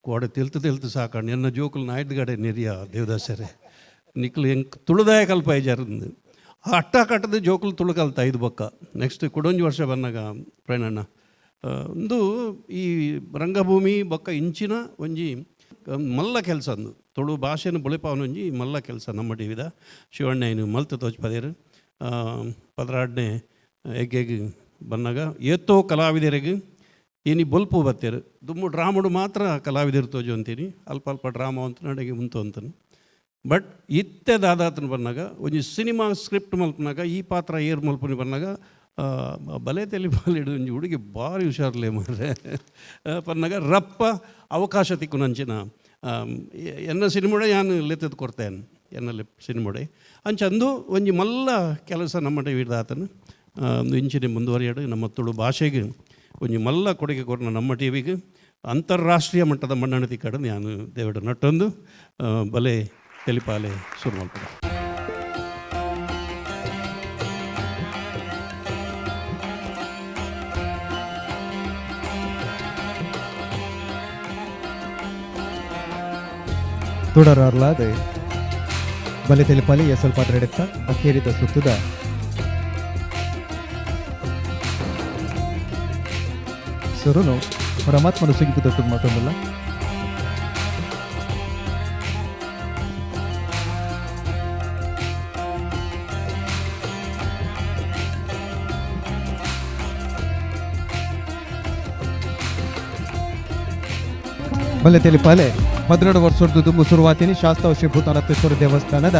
Speaker 7: ಕೋಡೆ ತೆಲ್ತು ಸಾಕಂಡು ಎನ್ನ ಜೋಕುಲು ನಾಯ್ದು ಗಡೆ ನೆರಿಯ ದೇವದಾಸರೇ ನಿಕ್ಲು ಹೆಂಗೆ ತುಳುದಾಯ ಕಲ್ಪ ಐಜಾರಂದು ಅಟ್ಟ ಕಟ್ಟದ ಜೋಕುಲು ತುಳು ಕಲ್ತ 5 ಬೊಕ್ಕ ನೆಕ್ಸ್ಟ್ ಕುಡೊಂಜಿ ವರ್ಷ ಬಂದಾಗ ಪ್ರಯಾಣ ಒಂದು ಈ ರಂಗಭೂಮಿ ಬೊಕ್ಕ ಇಂಚಿನ ಒಂಜಿ ಮಲ್ಲ ಕೆಲಸ ಅಂದು ತುಳು ಭಾಷೆನ ಬುಳಿಪಾವನ ಒಂಜಿ ಮಲ್ಲ ಕೆಲಸ ನಮ್ಮ ಟಿ ವಿದ ಶಿವಣ್ಣ ಏನು ಮಲ್ತು ತೋಚ್ಪದೇರು 16ನೇ ಹೆಗ್ಗೆಗೆ ಬಂದಾಗ ಏತೋ ಕಲಾವಿದರಿಗೆ ಇನಿ ಬೊಲ್ಪು ಬತ್ತೇರು ದುಮ್ಮು ಡ್ರಾಮಡು ಮಾತ್ರ ಕಲಾವಿದರು ತೋಜು ಅಂತೀನಿ ಅಲ್ಪ ಡ್ರಾಮಾ ಅಂತ ನಡೆಗೆ ಮುಂತು ಅಂತನು ಬಟ್ ಇತ್ತೆ ದಾದಾತನ ಬಂದಾಗ ಒಂಜಿ ಸಿನಿಮಾ ಸ್ಕ್ರಿಪ್ಟ್ ಮಲ್ಪನಾಗ ಈ ಪಾತ್ರ ಏರ್ ಮಲ್ಪನಿ ಬಂದಾಗ ಬಲೆ ತೆಲಿಪಾಲಿಡು ಒಂಜಿ ಹುಡುಗಿ ಭಾರಿ ಹುಷಾರ್ಲೆ ಮಾರೆ ಪನ್ನಾಗ ರಪ್ಪ ಅವಕಾಶ ತಿಕ್ಕುನಂಚಿನ ಎನ್ನ ಸಿನಿಮಾಡೆ ನಾನು ಲೆತ್ತದ ಕೊಡ್ತೇನೆ ಎನ್ನಲ್ಲಿ ಸಿನಿಮಾಡೆ ಅಂಚಂದು ಒಂಜಿ ಮಲ್ಲ ಕೆಲಸ ನಮ್ಮ ಟಿವಿದ ಆತನು ಇಂಚಿನ ಮುಂದುವರಿಯಾಡು ನಮ್ಮ ತುಳು ಭಾಷೆಗೆ ಒಂಜಿ ಮಲ್ಲ ಕೊಡುಗೆ ಕೊರನ ನಮ್ಮ ಟಿವಿಗೆ ಅಂತಾರಾಷ್ಟ್ರೀಯ ಮಟ್ಟದ ಮನ್ನಣೆ ತಿಕ್ಕಡು ನಾನು ದೇವಡ ನಟ್ಟೊಂದು ಬಲೆ ತೆಲಿಪಾಲೆ ಶುರು ಮಾಡ್ತಾರೆ.
Speaker 4: തുടരാറുള്ളത് ಬಲೆ ತೆಲಿಪಾಲಿ ಎಸಲ್ ಪಾತ್ರೆಡೆತ್ತ ಅಕ್ಕೇರಿದ ಸುತ್ತದ ಸುರುನು ಪರಮಾತ್ಮನು ಸಿಗಿಪುದಟ್ಟು ಮತ್ತೊಂದಲ್ಲ ಬಲೆ ತೆಲಿಪಾಲೆ 12 ವರ್ಷದ ತುಂಬು ಶುರುವಾತಿನಿ ಶಾಸ್ತ್ರ ಶ್ರೀ ಭೂತಾನತ್ವೇಶ್ವರ ದೇವಸ್ಥಾನದ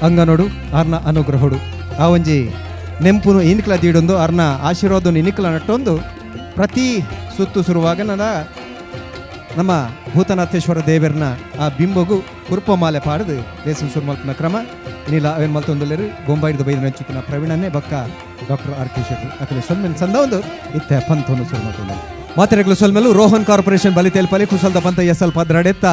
Speaker 4: ಅಂಗನೋಡು ಆರ್ನ ಅನುಗ್ರಹಡು ಆ ಒಂಜಿ ನೆಂಪುನು ಇನಿಕ್ಲ ದೀಡೊಂದು ಆರ್ನ ಆಶೀರ್ವಾದನು ಇನಿಕ್ಲ ನಟ್ಟೊಂದು ಪ್ರತಿ ಸುತ್ತು ಶುರುವಾಗ ನಮ್ಮ ಭೂತನಾಥೇಶ್ವರ ದೇವರನ ಆ ಬಿಂಬಗು ಕುರುಪಮಾಲೆ ಪಾಡದು ದೇಶ ಶುರು ಮಲ್ಪನ ಕ್ರಮ ಇನ್ನಿಲ್ಲ ಅವೇನು ಮಲ್ತೊಂದಲ್ಲೇರು ಬೊಂಬಾಯಿದ ಬೈದ ನಂಚಿನ ಪ್ರವೀಣನ್ನೇ ಬಕ್ಕ ಡಾಕ್ಟರ್ ಆರ್.ಕೆ. ಶೆಟ್ಟಿ ಅಕಲೆ ಸೊಲ್ಮೆನ್ ಸಂದ ಒಂದು ಇತ್ತೆ ಪಂಥವನ್ನು ಶುರು ಮಾಡ್ಕೊಂಡ ಮಾತೆರೆಗಳು ಸೊಲ್ಮೆಲು ರೋಹನ್ ಕಾರ್ಪೊರೇಷನ್ ಬಲಿ ತೆಲ್ಪಲಿ ಕುಸಲ್ದ ಪಂತ ಎಸಲ್ ಪದ್ರಾಡೆತ್ತ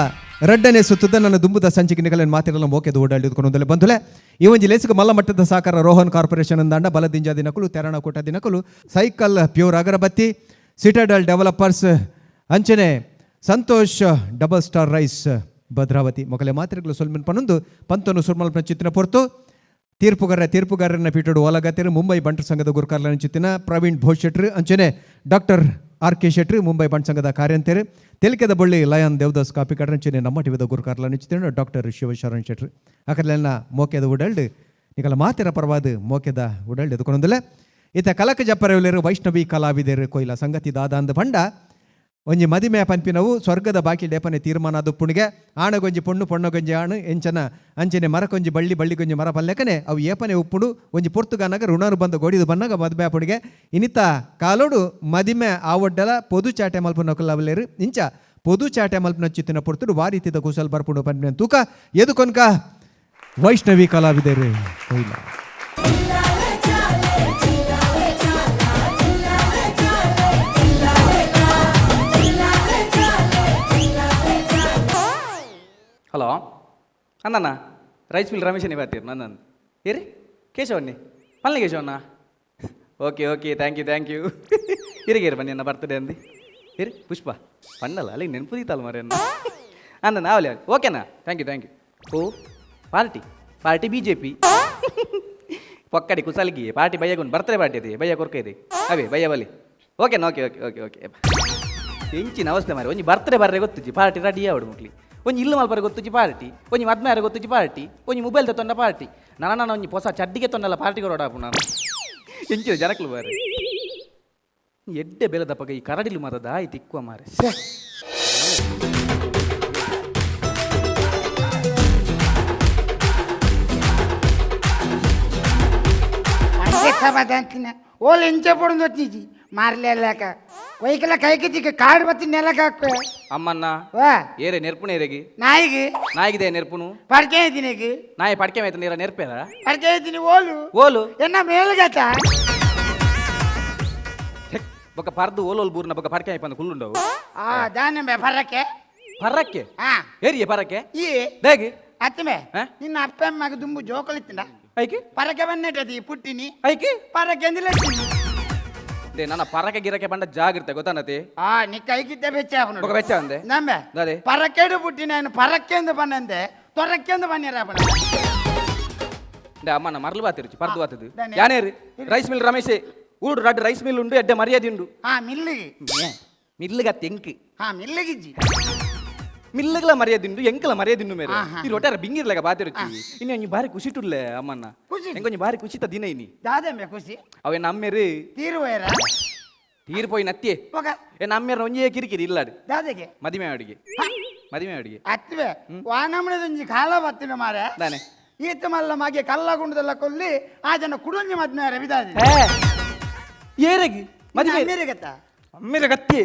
Speaker 4: ರಡ್ಡನೆ ಸುತ್ತದ ನನ್ನ ದುಂಬುದ ಸಂಚಿಕೆಗಳನ್ನು ಮಾತಿರಲ್ಲ ಮೋಕೆದು ಓಡಾಡಿದುಕೊಂಡು ಬಂದುಲೆ ಈ ಒಂಜಿ ಲೇಸಿಗೆ ಮಲ್ಲ ಮಟ್ಟದ ಸಾಕಾರ ರೋಹನ್ ಕಾರ್ಪೊರೇಷನ್ ಅಂದಾಂಡ ಬಲದಿಂಜ ದಿನಕಲು ತೆರಣ ಕೋಟ ದಿನಕಲು cycle pure agarbatti citadel developers ಅಂಚನೆ Santosh double star rice Bhadravathi ಮೊಕಲೆ ಮಾತ್ರೆಗಳು ಸೊಲ್ಮೆನ್ ಪನ್ನೊಂದು ಪಂತನು ಸುರ್ಮಲ್ಪನ ಚಿತ್ತಿನ ಪೊರ್ತು ತೀರ್ಪುಗಾರರನ್ನ ಪೀಠಡು ಓಲಗತ್ತೆರು ಮುಂಬೈ ಬಂಟರ್ ಸಂಘದ ಗುರುಕಾರ್ಲನ ಚಿತ್ತಿನ ಪ್ರವೀಣ್ ಭೋಜ್ ಶೆಟ್ರು ಅಂಚನೆ ಡಾಕ್ಟರ್ ಆರ್.ಕೆ. ಶೆಟ್ರು ಮುಂಬೈ ಬಂಟ್ ಸಂಘದ ಕಾರ್ಯಂತೆರು ತೆಲಿಕೆದ ಬಳ್ಳಿ ಲಯನ್ ದೇವದಾಸ್ ಕಾಪಿ ಕಡ್ರಂಚಿನ ನಮ್ಮ ಟಿವಿದ ಗುರುಕಾರ್ಲ ನಿಶ್ಚಿತ ಡಾಕ್ಟರ್ ಶಿವಶರಣ್ ಶೆಟ್ರು ಅಕಲೆಲ್ಲ ಮೋಕೆದ ಉಡಲ್ಡು ನಿಕಲ ಮಾತೆರ ಪರವಾದ ಮೋಕೆದ ಉಡಲ್ಡು ಎದುಕೊಂಡೊಂದಲ್ಲ ಈತ ಕಲಕ ಜಪ್ಪರವಲೇರು ವೈಷ್ಣವಿ ಕಲಾವಿದರು ಕೊಯ್ಲ ಸಂಗತಿ ದಾದಾಂದ ಬಂಡ ಒಂಜಿ ಮದಿಮೆ ಪನ್ಪಿನವು ಸ್ವರ್ಗದ ಬಾಕಿ ಲೇಪನೆ ತೀರ್ಮಾನ ಅದು ಪುಣಿಗೆ ಆಣಗೊಂಜಿ ಪೊಣ್ಣಗೊಂಜಿ ಆಣು ಎಂಚನ ಅಂಚನೆ ಮರಕೊಂಜಿ ಬಳ್ಳಿಗೊಂಜಿ ಮರ ಪಲ್ಲೆಕನೆ ಅವು ಏಪನೆ ಉಪ್ಪುಡು ಒಂಜಿ ಪೊರ್ತುಗಾನಾಗ ಋಣರು ಬಂದು ಗೋಡಿದು ಬನ್ನಾಗ ಮದುವೆ ಪುಣಿಗೆ ಇನ್ನಿತ ಕಾಲೋಡು ಮದಿಮೆ ಆವಡ್ಡಲ ಪೊದು ಚಾಟೆ ಮಲ್ಪು ನಕಲವಲೇರು ಇಂಚ ಪೊದು ಚಾಟೆ ಮಲ್ಪನ ಚಿತ್ತಿನ ಪೊರ್ತುಡು ವಾರೀತಿದ ಕುಸಲ್ ಬರ್ಪುಡು ಪನ್ಪಿನ ತೂಕ ಎದು ಕೊನ್ಕ ವೈಷ್ಣವಿ ಕಲಾವಿದರು ಕೊಯ್ಲ
Speaker 8: ಹಲೋ ಅಣ್ಣ ರೈಸ್ ಮಿಲ್ ರಮೇಶನೇ ಬರ್ತೀರಿ ನನ್ನ ಏರಿ ಕೇಶವನ್ನಿ ಪಲ್ಲೆ ಕೇಶವಣ್ಣ ಓಕೆ ಥ್ಯಾಂಕ್ ಯು ಇರಿಗೇರಿ ಬನ್ನಿ ಅನ್ನ ಬರ್ತಡೆ ಅಂದು ಇರಿ ಪುಷ್ಪ ಪಣ್ಣಲ್ಲ ಅಲ್ಲಿ ನೆನಪುದೀತಲ್ಲ ಮರಿ ಅನ್ನ ಅಣ್ಣ ನಾವಲ್ಲಿ ಓಕೆನಾ ಥ್ಯಾಂಕ್ ಯು ಓ ಪಾರ್ಟಿ BJP ಪೊಕ್ಕಡಿ ಕುಸಲ್ಗಿ ಪಾರ್ಟಿ ಬಯ್ಯಗೊಂಡು ಬರ್ತಡೆ ಪಾರ್ಟಿ ಇದೆ ಬಯ್ಯ ಕೊರ್ಕ ಇದೆ ಅವೇ ಬಯ್ಯ ಬಲಿ ಓಕೆನಾ ಓಕೆ ಹೆಂಚಿನ ಅವಸ್ಥೆ ಮಾರಿ ಒಂಜಿ ಬರ್ತಡೆ ಬರ್ರೆ ಗೊತ್ತುಜಿ ಪಾರ್ಟಿ ರೆಡಿ ಆವಡು ಮುಕ್ಲಿ ಒಂಜಿ ಇಲ್ಲು ಮಲ್ಪರೆ ಗೊತ್ತುಜಿ ಪಾರ್ಟಿ ಒಂಜಿ ಮದ್ಮೇರೆ ಗೊತ್ತುಜಿ ಪಾರ್ಟಿ ಒಂಜಿ ಮೊಬೈಲ್ ತೊಂಡ ಪಾರ್ಟಿ ನಾನು ಒಂಜಿ ಹೊಸ ಚಡ್ಡಿಗೆ ತೊಂಡಲ್ಲ ಪಾರ್ಟಿ ಕೊರೋಡಾಪು ನಾನು ಎಂಚಿನ ಜನಕ್ಲು ಬಾರೆ ಎಡ್ಡೆ ಬೆಲೆದಪ್ಪಗ ಈ ಕರಡಿಲು ಮರದ ಆಯ್ತು ಇಕ್ಕುವ ಮಾರೆ
Speaker 9: సమాధాన ఓళ్ళు ఎంచే పొడి వచ్చింది మారలేక కొయ్యకల కైకి కాడు బతి నెలకాకు
Speaker 8: అమ్మన్న
Speaker 9: వా
Speaker 8: ఏరే నెర్పునేరేగి
Speaker 9: నాయికి
Speaker 8: నెర్పును
Speaker 9: పడికే తినేకి
Speaker 8: నాయి పడికేమైతే నీరా నేర్పేదా
Speaker 9: పడికే తిని ఓలు ఎన్న మేలుగత
Speaker 8: ఒక పర్దు ఓలోలు బూరిన ఒక పడికే అయిపోయింది కుళ్ళుండవు
Speaker 9: దాని పర్రక్కే
Speaker 8: ఏరియే పర్రక్కే
Speaker 9: ఈ
Speaker 8: దేగి
Speaker 9: అత్తమే నిన్న అప్పమ్మకు దుమ్ము జోకలు ఇస్తుందా
Speaker 8: ఐకి
Speaker 9: పరకే బన్నది పుట్టిని
Speaker 8: ఐకి
Speaker 9: పరకే ఎందులేసింది
Speaker 8: ನನ್ನ ಪರಕೆ ಗಿರಕೆ ಬಂಡ ಜಾಗಿರ್ತೆ ಗೊತ್ತಾನತಿ
Speaker 9: ನೀ ಕೈಗಿದ್ದೆ ಬೆಚ್ಚಾವನು
Speaker 8: ఒక ಬೆಚ್ಚ ಅಂದೆ
Speaker 9: ನಮ್ಮೆ
Speaker 8: ಅದೇ
Speaker 9: ಪರಕೆಡು ಪುಟ್ಟಿ ನಾನು ಪರಕ್ಕೆಂದು ಬನ್ನಂದೆ ತೊರಕ್ಕೆಂದು ಬನ್ನಿರಾಪಣ
Speaker 8: ಅಮ್ಮನ ಮರಳು ಬಾತಿರುಚಿ ಪರ್ದು ಬಾತದು ಯಾನೇರು ರೈಸ್ ಮಿಲ್ ರಮೇಶೆ ಊಡು ರಡ್ಡು ರೈಸ್ ಮಿಲ್ ಉಂಡು ಎಡ್ಡೆ ಮರ್ಯಾದೆ ಉಂಡು
Speaker 9: ಮಿಲ್ಲಿಗೆ
Speaker 8: ಮಿಲ್ಲಿಗ ತೆಂಕ್
Speaker 9: ಮಿಲ್ಲಿಗಿಜ್ಜಿ
Speaker 8: ಮಿಲ್ಲಗಲ ಮರ್ಯಾದಿಂಡು ಎಂಕಲ ಮರ್ಯಾದಿಂಡು ಮೇರೆ ಈ ರೊಟ್ಟಾರ ಬಿಂಗಿರ್ಲಾಗ ಬಾತಿರುಚಿ ಇನ್ನು ಒಂಜಿ ಬಾರಿ ಖುಷಿಟುಲ್ಲೆ ಅಮ್ಮನ್ನ ಎಂಕೊಂಜಿ ಬಾರಿ ಖುಷಿತ ದಿನ ಇನಿ
Speaker 9: ದಾದಮ್ಮೆ ಖುಷಿ
Speaker 8: ಅವೇ ನಮ್ಮೇರು
Speaker 9: ತೀರುವೇರ
Speaker 8: ತೀರ್ಪೋಯಿ ನತ್ಯೆ ಏ ನಮ್ಮೇರ ಒಂಜೇ ಕಿರಿಕಿರಿ ಇಲ್ಲಾಡು
Speaker 9: ದಾದಗೆ
Speaker 8: ಮದಿಮೆ ಅಡಿಗೆ ಮದುವೆ ಅಡಿಗೆ
Speaker 9: ಅತ್ವೆ ವಾನಮ್ಮನದೊಂಜಿ ಕಾಲ ಬತ್ತಿನ ಮಾರ
Speaker 8: ದಾನೆ
Speaker 9: ಈತ ಮಲ್ಲ ಮಗೆ ಕಲ್ಲಗುಂಡದಲ್ಲ ಕೊಲ್ಲಿ ಆ ಜನ ಕುಡುಂಜಿ ಮದ್ನಾರ ವಿಧಾನ
Speaker 8: ಏರಗಿ ಮದುವೆ
Speaker 9: ಗತ್ತ
Speaker 8: ಅಮ್ಮೇಲೆ ಗತ್ತಿ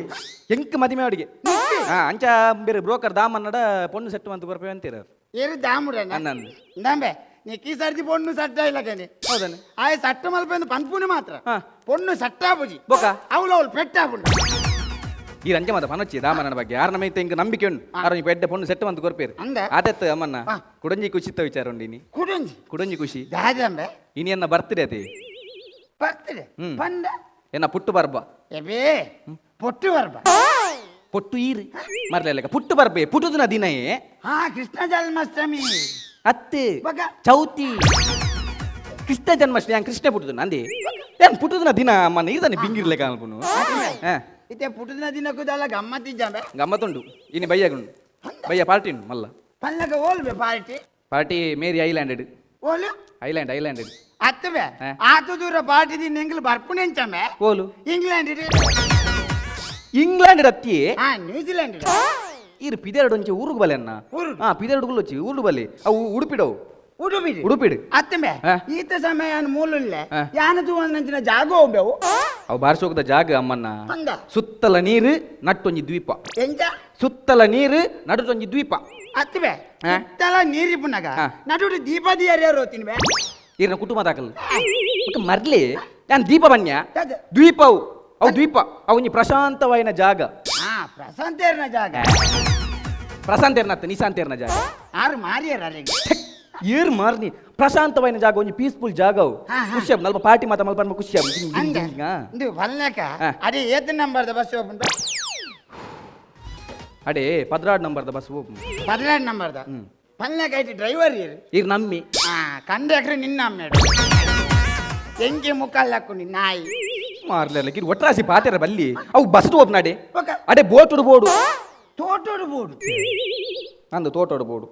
Speaker 8: ಎಂಕ್ ಮದುವೆ ಅಡಿಗೆ ಅಂಚ ಬೇರೆ ಬ್ರೋಕರ್ ದಾಮನ್ನಡ ಪೊಣ್ಣು ಸೆಟ್ಟು ಅಂತ ಬರ್ಪೇ ಅಂತೀರ
Speaker 9: ಏರು ದಾಮುಡ
Speaker 8: ಅನ್ನಂದು
Speaker 9: ದಂಬೆ ನೀ ಸರ್ದಿ ಪೊಣ್ಣು ಸಟ್ಟ ಇಲ್ಲ ಕಣಿ
Speaker 8: ಹೌದಾನೆ
Speaker 9: ಆಯ್ ಸಟ್ಟ ಮಲ್ಪೆಂದು ಪನ್ಪುನೆ ಮಾತ್ರ ಪೊಣ್ಣು ಸಟ್ಟಾಪುಜಿ
Speaker 8: ಬೊಕ
Speaker 9: ಅವಳು ಪೆಟ್ಟಾಪುಂಡು
Speaker 8: ಈ ರಂಜ ಮತ ಪನೊಚ್ಚಿ ದಾಮನ ಬಗ್ಗೆ ಯಾರ ನಮಗೆ ಇಂಕ ನಂಬಿಕೆ ಉಂಟು ಯಾರು ನೀವು ಪೆಡ್ಡೆ ಪೊಣ್ಣು ಸೆಟ್ಟು ಅಂತ ಕೊರ್ಪೇರು
Speaker 9: ಅಂದ
Speaker 8: ಆದತ್ತು ಅಮ್ಮನ್ನ ಕುಡಂಜಿ ಖುಷಿತ್ತ ವಿಚಾರ ಉಂಡಿನಿ
Speaker 9: ಕುಡುಂಜಿ
Speaker 8: ಕುಡಂಜಿ ಖುಷಿ
Speaker 9: ದಾದಂಬೆ
Speaker 8: ಇನಿ ಎನ್ನ ಬರ್ತಿದೆ ಅದೇ
Speaker 9: ಬರ್ತದೆ ಬಂದ
Speaker 8: ಎನ್ನ ಪುಟ್ಟು ಬರ್ಬ
Speaker 9: ಎಬೇ ಪೊಟ್ಟು ಬರ್ಬ
Speaker 8: ಪೊಟ್ಟು ಈರು ಮರ್ಲೆಲ್ಲ ಪುಟ್ಟು ಬರ್ಬೆ ಪುಟ್ಟುದಿನ ದಿನಯೇ
Speaker 9: ಹಾ ಕೃಷ್ಣ ಜನ್ಮಾಷ್ಟಮಿ
Speaker 8: ಅತ್ತೆ
Speaker 9: ಬಗ
Speaker 8: ಚೌತಿ ಕೃಷ್ಣ ಜನ್ಮಾಷ್ಟಮಿ ಹಂಗೆ ಕೃಷ್ಣ ಪುಟ್ಟುದಿನ ಅಂದೆ ಏನ್ ಪುಟ್ಟುದಿನ ದಿನ ಅಮ್ಮನ ಇರ್ತಾನೆ ಬಿಂಗಿರ್ಲೆ ಕಾಣ್ಪುನು
Speaker 9: ಇತ್ತೆ ಪುಟ್ಟದಿನ ದಿನಕ್ಕೂದಲ್ಲ ಗಮ್ಮತ್ತಿದ್ದಾವೆ
Speaker 8: ಗಮ್ಮತ್ತುಂಡು ಇನ್ನು ಬಯ್ಯಗುಂಡು ಬಯ್ಯ ಪಾರ್ಟಿ ಉಂಡು ಮಲ್ಲ
Speaker 9: ಪಲ್ಲಗ ಓಲ್ಬೆ ಪಾರ್ಟಿ
Speaker 8: ಪಾರ್ಟಿ ಮೇರಿ ಐಲ್ಯಾಂಡೆಡ್
Speaker 9: ಓಲು
Speaker 8: ಐಲ್ಯಾಂಡ್
Speaker 9: ಅತ್ತವೆ ಆತು ದೂರ ಪಾರ್ಟಿ ದಿನ ಎಂಗ್ಲು ಬರ್ಪುಣೆ ಎಂಚಮ್ಮೆ
Speaker 8: ಓಲು
Speaker 9: ಇಂಗ್ಲೆಂಡ್
Speaker 8: ಇಂಗ್ಲೆಂಡ್ ಅತ್ತಿ
Speaker 9: ಹಾ ನ್ಯೂಜಿಲೆಂಡ್
Speaker 8: ಇರು ಪಿದೆರಡು ಒಂಚೆ ಊರುಗ್ ಬಲೆ ಅನ್ನ
Speaker 9: ಊರುಗ್?
Speaker 8: ಪಿದೆರಡು ಗುಲ್ಲೊಚ್ಚಿ ಊರು ಬಲೆ ಅವು ಉಡುಪಿಡವು
Speaker 9: ಉಡುಪಿಡಿ
Speaker 8: ಉಡುಪಿಡು
Speaker 9: ಅತ್ತಂಬೆ
Speaker 8: ಹಾ.
Speaker 9: ಈತ ಸಮಯ ಮೂಲುಲ್ಲೆ
Speaker 8: ಹಾ.
Speaker 9: ಯಾನದು ಒಂದಂಚಿನ ಜಾಗ ಹೋಗ್ಬೇವು
Speaker 8: ಅವು ಬಾರಿಸೋಗದ ಜಾಗ ಅಮ್ಮನ್ನ
Speaker 9: ಹಂಗ
Speaker 8: ಸುತ್ತಲ ನೀರು ನಟ್ಟೊಂಜಿ ದ್ವೀಪ
Speaker 9: ಎಂಚ
Speaker 8: ಸುತ್ತಲ ನೀರು ನಡುಟೊಂಜಿ ದ್ವೀಪ
Speaker 9: ಅತ್ತವೆ
Speaker 8: ಹಾ.
Speaker 9: ಸುತ್ತಲ ನೀರಿ ಪುನಗ
Speaker 8: ಹಾ.
Speaker 9: ನಡುಡು ದೀಪದಿ ಯಾರ್ಯಾರು ತಿನ್ವೆ
Speaker 8: ಇರ್ನ ಕುಟುಂಬ ದಾಖಲು ಮರ್ಲಿ ನಾನು ದೀಪ ಬನ್ಯ
Speaker 9: ಯಾವ್ದು?
Speaker 8: ದ್ವೀಪ ಅವು ದ್ವೀಪ ಅವನಿ ಪ್ರಶಾಂತವಾಯಿನ ಜಾಗ
Speaker 9: ಹಾ ಪ್ರಶಾಂತೇರ್ನ ಜಾಗ
Speaker 8: ಪ್ರಶಾಂತೇರ್ನತ್ತ ನಿಶಾಂತೇರ್ನ ಜಾಗ
Speaker 9: ಆರು ಮಾರಿಯರ ಅಲ್ಲಿಗೆ
Speaker 8: ಏರ್ ಮಾರ್ನಿ ಪ್ರಶಾಂತವಾಯಿನ ಜಾಗ ಒಂಜಿ ಪೀಸ್ಫುಲ್ ಜಾಗ ಅವು
Speaker 9: ಹಾ, ಹಾ.
Speaker 8: ಖುಷಿ ನಲ್ಪ ಪಾರ್ಟಿ ಮಾತ ಮಲ್ಪ ಖುಷಿ
Speaker 9: ಹಂಗ ಇದು ಬಲ್ನಕ
Speaker 8: ಹಾ.
Speaker 9: ಅದೇ ಏತ್ ನಂಬರ್ದ ಬಸ್ ಹೋಗ್ಬಿಟ್ಟು
Speaker 8: ಅಡೇ 16 ನಂಬರ್ದ ಬಸ್ ಹೋಗು
Speaker 9: 16 ನಂಬರ್ದ ಬಲ್ನಕ ಐತಿ ಡ್ರೈವರ್ ಇರು
Speaker 8: ಇರ್ ನಮ್ಮಿ
Speaker 9: ಹಾ ಕಂಡಕ್ಟ್ರ್ ನಿನ್ನ ಅಮ್ಮೇಡು ಎಂಕಿ ಮುಕ್ಕಲ್ ಹಾಕೊಂಡು ನಾಯಿ
Speaker 8: ಮಾರ್ಲೆಲ್ಲ ಕಿರು ಒಟ್ರಾಸಿ ಪಾತೆರ ಬಲ್ಲಿ ಅವು ಬಸ್ ಹೋಗ್ನಾಡೆ
Speaker 9: ಓಕೆ
Speaker 8: ಅಡೆ ಬೋಟುಡು ಬೋಡು
Speaker 9: ತೋಟೋಡು ಬೋಡು
Speaker 8: ಅಂದು ತೋಟೋಡು ಬೋಡು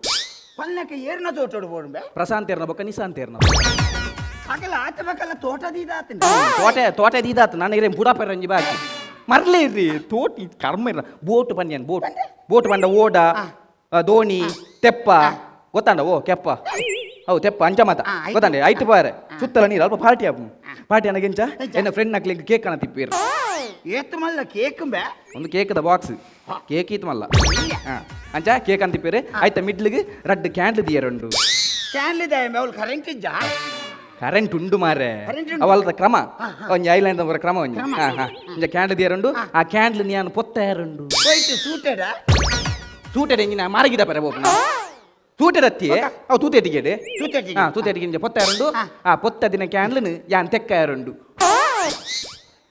Speaker 9: ಬಲ್ನಕ ಏರ್ನ ತೋಟೋಡು ಬೋಡು ಬೇ
Speaker 8: ಪ್ರಶಾಂತೇರ್ನ ಬೊಕ್ಕ ನಿಶಾಂತೇರ್ನ
Speaker 9: ಆಗಲ್ಲ ಆತ ಬೇಕಲ್ಲ ತೋಟದೀದ ಆತನ
Speaker 8: ತೋಟ ದೀದಾತ್ ನನಗೆ ಬುಡಾಪೆರ ಒಂಜಿ ಬಾಕಿ ಮರ್ಲೇ ಇರ್ರಿ ತೋಟಿ ಕರ್ಮ ಇರ ಬೋಟ್ ಬನ್ಯನ್ ಬೋಟ್ ಬಂಡ ಓಡ ದೋಣಿ ತೆಪ್ಪ ಗೊತ್ತಾಂಡ ಓ ಕೆಪ್ಪ ಹೌದು ತೆಪ್ಪ ಅಂಚ ಮಾತ ಗೊತ್ತಾಂಡೆ ಐಟ್ ಬಾರೆ ಸುತ್ತಲ ನೀರು ಅಲ್ಪ ಪಾರ್ಟಿ ಪಾರ್ಟಿ ಅನ್ನಗೆಂಚ ಎನ್ನ ಫ್ರೆಂಡ್ ನಕ್ಲಿಗೆ ಕೇಕ್ ಅನ್ನ ತಿಪ್ಪೀರ್
Speaker 9: ಏತ್ ಮಲ್ಲ ಕೇಕ್ ಬೇ
Speaker 8: ಒಂದು ಕೇಕ್ದ ಬಾಕ್ಸ್ ಕೇಕ್ ಇತ್ತು ಮಲ್ಲ ಅಂಚ ಕೇಕ್ ಅಂತ ತಿಪ್ಪೀರಿ ಆಯ್ತಾ ಮಿಡ್ಲಿಗೆ ರಡ್ಡ್ ಕ್ಯಾಂಡ್ಲ್ ದಿಯರುಂಡು
Speaker 9: ಕ್ಯಾನ್ಲಿದೆ ಅವಳು ಕರೆಂಟ್ ಇಜ್ಜ
Speaker 8: ಕರೆಂಟ್ ಉಂಡು ಮಾರೆ
Speaker 9: ಕರೆಂಟ್ ಉಂಡು.
Speaker 8: ಅವಲ್ದ ಕ್ರಮ ಒಂಜಿ ಐಲ್ಯಾಂಡ್ ಬರ ಕ್ರಮ ಒಂಜಿ ಇಂಚ ಕ್ಯಾಂಡ್ಲ್ ದಿಯರುಂಡು ಆ ಕ್ಯಾಂಡ್ಲ್ ನೀನು ಪೊತ್ತಾರುಂಡು
Speaker 9: ಹೋಯ್ತು ಸೂಟೆಡ
Speaker 8: ತೂಟೆಡ್ ಎಂಜಿನ ಮಾರಗಿದ ಪರ ಬೋಪನ ತೂಟೆಡ್ ಅತ್ತಿ ಅವು ತೂತೆ ಟಿಕೆಟ್
Speaker 9: ತೂತೆಟಿಗೆ.
Speaker 8: ತೂತೆ ಟಿಕೆಟ್ ಪೊತ್ತಾರುಂಡು ಆ ಪೊತ್ತ ದಿನ ಕ್ಯಾಂಡ್ಲ್ ಯಾನ್ ತೆಕ್ಕಾರುಂಡು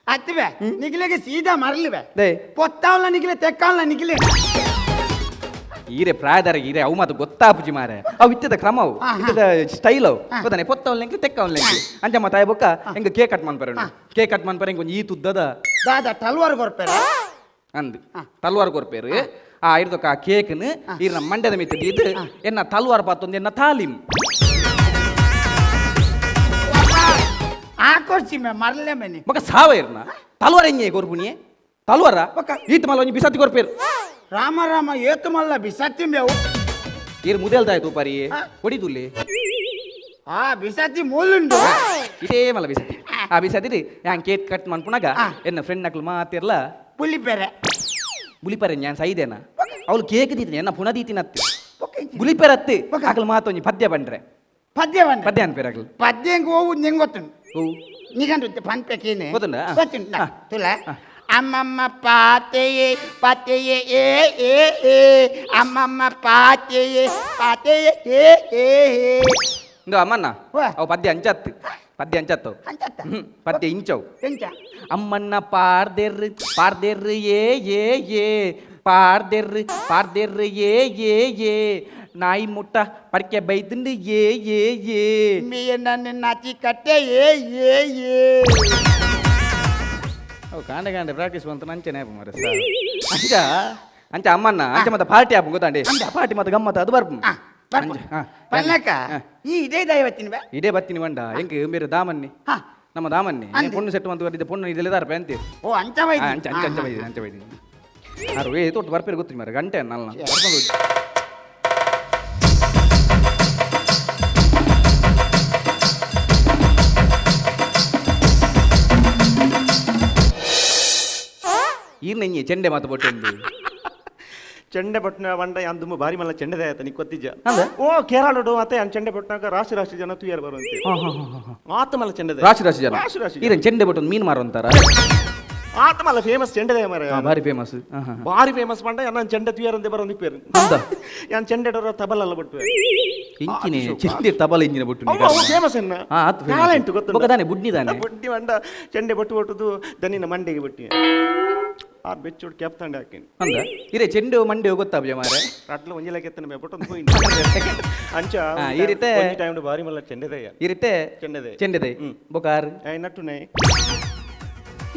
Speaker 9: ಅತ್ತವೆ ನಿಗಿಲೆಗೆ ಸೀದಾ ಮರಲಿವೆ
Speaker 8: ದೇ
Speaker 9: ಪೊತ್ತಾವಲ ನಿಗಿಲೆ ತೆಕ್ಕಾವಲ ನಿಗಿಲೆ
Speaker 8: ಈರೆ ಪ್ರಾಯದಾರ ಈರೆ ಅವು ಮಾತು ಗೊತ್ತಾಪುಜಿ ಮಾರೆ ಅವು ಇತ್ತದ ಕ್ರಮ ಅವು ಇತ್ತದ ಸ್ಟೈಲ್ ಅವು ಗೊತ್ತಾನೆ ಪೊತ್ತವಲ್ಲೆಂಕ್ ತೆಕ್ಕವಲ್ಲೆಂಕ್ ಅಂಚ ಮತ್ತ ಬೊಕ್ಕ ಹೆಂಗ ಕೇಕ್ ಕಟ್ ಮನ್ಪರ ಕೇಕ್ ಕಟ್ ಮನ್ಪರ ಹೆಂಗ ಈ ತುದ್ದದ
Speaker 9: ದಾದ ಟಲ್ವಾರ್ ಕೊರ್ಪೆರ
Speaker 8: ಅಂದು ತಲ್ವಾರ್ ಕೊರ್ಪೇರು ಆ ಇರ್ದೊಕ್ಕ ಆ ಕೇಕ್ನ ಈರ್ನ ಮಂಡ್ಯದ ಮಿತ್ತ ಇದು ಎನ್ನ ತಲ್ವಾರ್ ಪಾತೊಂದು ಎನ್ನ ತಾಲೀಮ್
Speaker 9: ಆಕೋರ್ಸಿ ಮೇ ಮರಲೆ ಮೇನಿ
Speaker 8: ಬೊಕ್ಕ ಸಾವ ಇರ್ನ ತಲ್ವಾರ್ ಎಂಜೆ ಕೊರ್ಪುನಿ ತಲ್ವಾರ ಈತ್ ಮಲ್ಲ ಒಂಜಿ ಬಿಸತ್ತಿ ಕೊರ್ಪೇರು
Speaker 9: ರಾಮ ರಾಮ ಏತು ಮಲ್ಲ ಬಿಸತ್ತಿ ಮೇವು
Speaker 8: ಈರ್ ಮುದಲ್ದಾಯ್ತು ಪರಿ ಹೊಡಿದುಲ್ಲಿ
Speaker 9: ಆ ಬಿಸತ್ತಿ ಮೂಲುಂಡು
Speaker 8: ಇದೇ ಮಲ್ಲ ಬಿಸತ್ತಿ ಆ ಬಿಸತ್ತಿ ಹ್ಯಾಂಗ್ ಕೇಕ್ ಕಟ್ ಮನ್ಪುನಾಗ ಎನ್ನ ಫ್ರೆಂಡ್ ನಕ್ಲು ಮಾತಿರ್ಲ
Speaker 9: ಪುಲಿಪೆರೆ
Speaker 8: ಬುಲಿಪರೆ ഞാൻ ಸೈದೇನ ಅವಳು ಕೇಕ್ ದೀತಿನಿ ಎನ್ನ ಪುನಃ ದೀತಿನತ್ತಿ ಬುಲಿಪೆರ ಅತ್ತಿ ಆಗಲು ಮಾತೊಂಜಿ ಪದ್ಯ ಬಂಡ್ರೆ
Speaker 9: ಪದ್ಯ ಬಂದ
Speaker 8: ಪದ್ಯ ಅನ್ಪೇರ ಆಗಲು
Speaker 9: ಪದ್ಯ ಹೆಂಗ್ ಹೋಗು ನಿಂಗೆ ಗೊತ್ತುಂಟು
Speaker 8: ಓ
Speaker 9: ನಿಗಂಡು ಪನ್ಪೆಕೇನೆ
Speaker 8: ಗೊತ್ತುಂಡ?
Speaker 9: ಗೊತ್ತುಂಟ ತುಲ ಅಮ್ಮಮ್ಮ ಪಾತೆಯೇ ಪಾತೆಯೇ ಏ ಏ ಏ ಅಮ್ಮಮ್ಮ ಪಾತೆಯೇ ಪಾತೆಯೇ ಏ ಏ ಏ
Speaker 8: ಇಂದು ಅಮ್ಮನ್ನ
Speaker 9: ವಾ.
Speaker 8: ಅವು ಪದ್ಯ ಅಂಚತ್ತು ಪದ್ಯ ಅಂಚತ್ತವು
Speaker 9: ಅಂಚತ್ತ
Speaker 8: ಪದ್ಯ ಇಂಚವು
Speaker 9: ಎಂಚ
Speaker 8: ಅಮ್ಮನ್ನ ಪಾರ್ದೆರ್ ಏ ಪಾರ್ದೆರ್ ಏ ನಾಯಿ ಮುಟ್ಟ ಪಡ್ಕೆ ಬೈತಂಡು ಏ
Speaker 9: ಮೀಯ ನನ್ನ ನಾಚಿ ಕಟ್ಟೆ ಏ ಏ ಏ
Speaker 8: ಅವು ಕಾಂಡೆ ಪ್ರಾಕ್ಟೀಸ್ ಬಂತ ಅಂಚೆನೆ ಮರ ಅಂಚ ಅಂಚ ಅಮ್ಮನ್ನ ಅಂಚ ಮತ್ತೆ ಪಾರ್ಟಿ ಆಪು ಗೊತ್ತಾಂಡಿ ಪಾರ್ಟಿ ಮತ್ತೆ ಗಮ್ಮತ್ತ ಅದು ಬರ್ಪು
Speaker 9: ಪಲ್ಲಕ ಈ ಇದೇ ದೈವತ್ತಿನ ಬೇ
Speaker 8: ಇದೇ ಬತ್ತಿನಿ ಬಂಡ ಹೆಂಗ್ ಬೇರೆ ದಾಮನ್ನಿ
Speaker 9: ಹಾ
Speaker 8: ನಮ್ಮ ದಾಮನ್ನಿ ಪೊಣ್ಣು ಸೆಟ್ಟು ಅಂತ ಬರಿದ್ದೆ ಪೊಣ್ಣು ಇದೆಲ್ಲ ದಾರ್ಪೆ ಅಂತೀರಿ
Speaker 9: ಓ ಅಂಚ ವೈದ್ಯ
Speaker 8: ಅಂಚ ಬೈದಿ ಯಾರು ತೊಟ್ಟು ಬರ್ಪೇರು ಗೊತ್ತಿಲ್ಲ ಮಾರೆ ಗಂಟೆ ನಲ್ಲ ಈಗ ನೆಂಜಿ ಚೆಂಡೆ ಮಾತು ಬೊಟ್ಟು
Speaker 10: ಚೆಂಡೆ ಬಟ್ನ ಬಂಡ ಯಾನ್ ತುಂಬ ಬಾರಿ ಮಲ್ಲ ಚೆಂಡೆದ ಆಯ್ತಾ ನೀ ಗೊತ್ತಿಜ್ಜ
Speaker 8: ಅಲ್ಲ?
Speaker 10: ಓ ಕೇರಳಡು ಮತ್ತೆ ಯಾನ್ ಚೆಂಡೆ ಬಟ್ನಾಗ ರಾಶಿ ರಾಶಿ ಜನ ತುಯ್ಯಾರ ಬರುವಂತೆ ಆತ ಮಲ್ಲ ಚೆಂಡೆದ
Speaker 8: ರಾಶಿ ರಾಶಿ ಜನ
Speaker 10: ರಾಶಿ ರಾಶಿ
Speaker 8: ಈರೇನು ಚೆಂಡೆ ಬೊಟ್ಟು ಒಂದು ಮೀನು ಮಾರು ಅಂತಾರ
Speaker 10: ಆತ ಮಲ್ಲ ಫೇಮಸ್ ಚೆಂಡೆದ ಮರ
Speaker 8: ಭಾರಿ ಫೇಮಸ್
Speaker 10: ಬಾರಿ ಫೇಮಸ್ ಬಂಡ ಯಾನ್ ಚೆಂಡೆ ತುಯ್ಯಾರಂತೆ ಬರೋ ನಿಪ್ಪೇರು
Speaker 8: ಹೌದಾ?
Speaker 10: ಯಾನ್ ಚೆಂಡೆ ತಬಲಲ್ಲ ಬಟ್ಟು
Speaker 8: ಇಂಚಿನ ಚೆಂಡೆ ತಬಲ ಇಂಜಿನ ಬೊಟ್ಟು
Speaker 10: ಅವು ಫೇಮಸ್ ಎನ್ನ ಟ್ಯಾಲೆಂಟ್ ಗೊತ್ತು
Speaker 8: ಬೊಕ್ಕದಾನೆ ಬುಡ್ನಿದಾನೆ
Speaker 10: ಬುಡ್ಡಿ ಬಂಡ ಚೆಂಡೆ ಬಟ್ಟು ಒಟ್ಟುದು ದನಿನ ಮಂಡೆಗೆ ಬಟ್ಟಿ ಆರ್ ಬೆಚ್ಚೋಡ್ ಕ್ಯಾಪ್ ತಂಡ ಹಾಕಿನಿ
Speaker 8: ಅಂದ ಇರೇ ಚೆಂಡು ಮಂಡೆ ಗೊತ್ತಾಬ್ಜ ಮಾರೆ
Speaker 10: ಅಟ್ಲ ಒಂಜಿಲ ಕೆತ್ತನ ಬೇ ಬಟ್ಟು ಹೋಗಿ ಅಂಚ
Speaker 8: ಈ ರೀತಿ
Speaker 10: ಟೈಮ್ ಬಾರಿ ಮಲ್ಲ ಚೆಂಡೆದಯ್ಯ
Speaker 8: ಈ ರೀತಿ
Speaker 10: ಚೆಂಡೆದೆ
Speaker 8: ಚೆಂಡೆದೆ ಬೊಕಾರ್
Speaker 10: ಐ ನಟ್ಟು ನೈ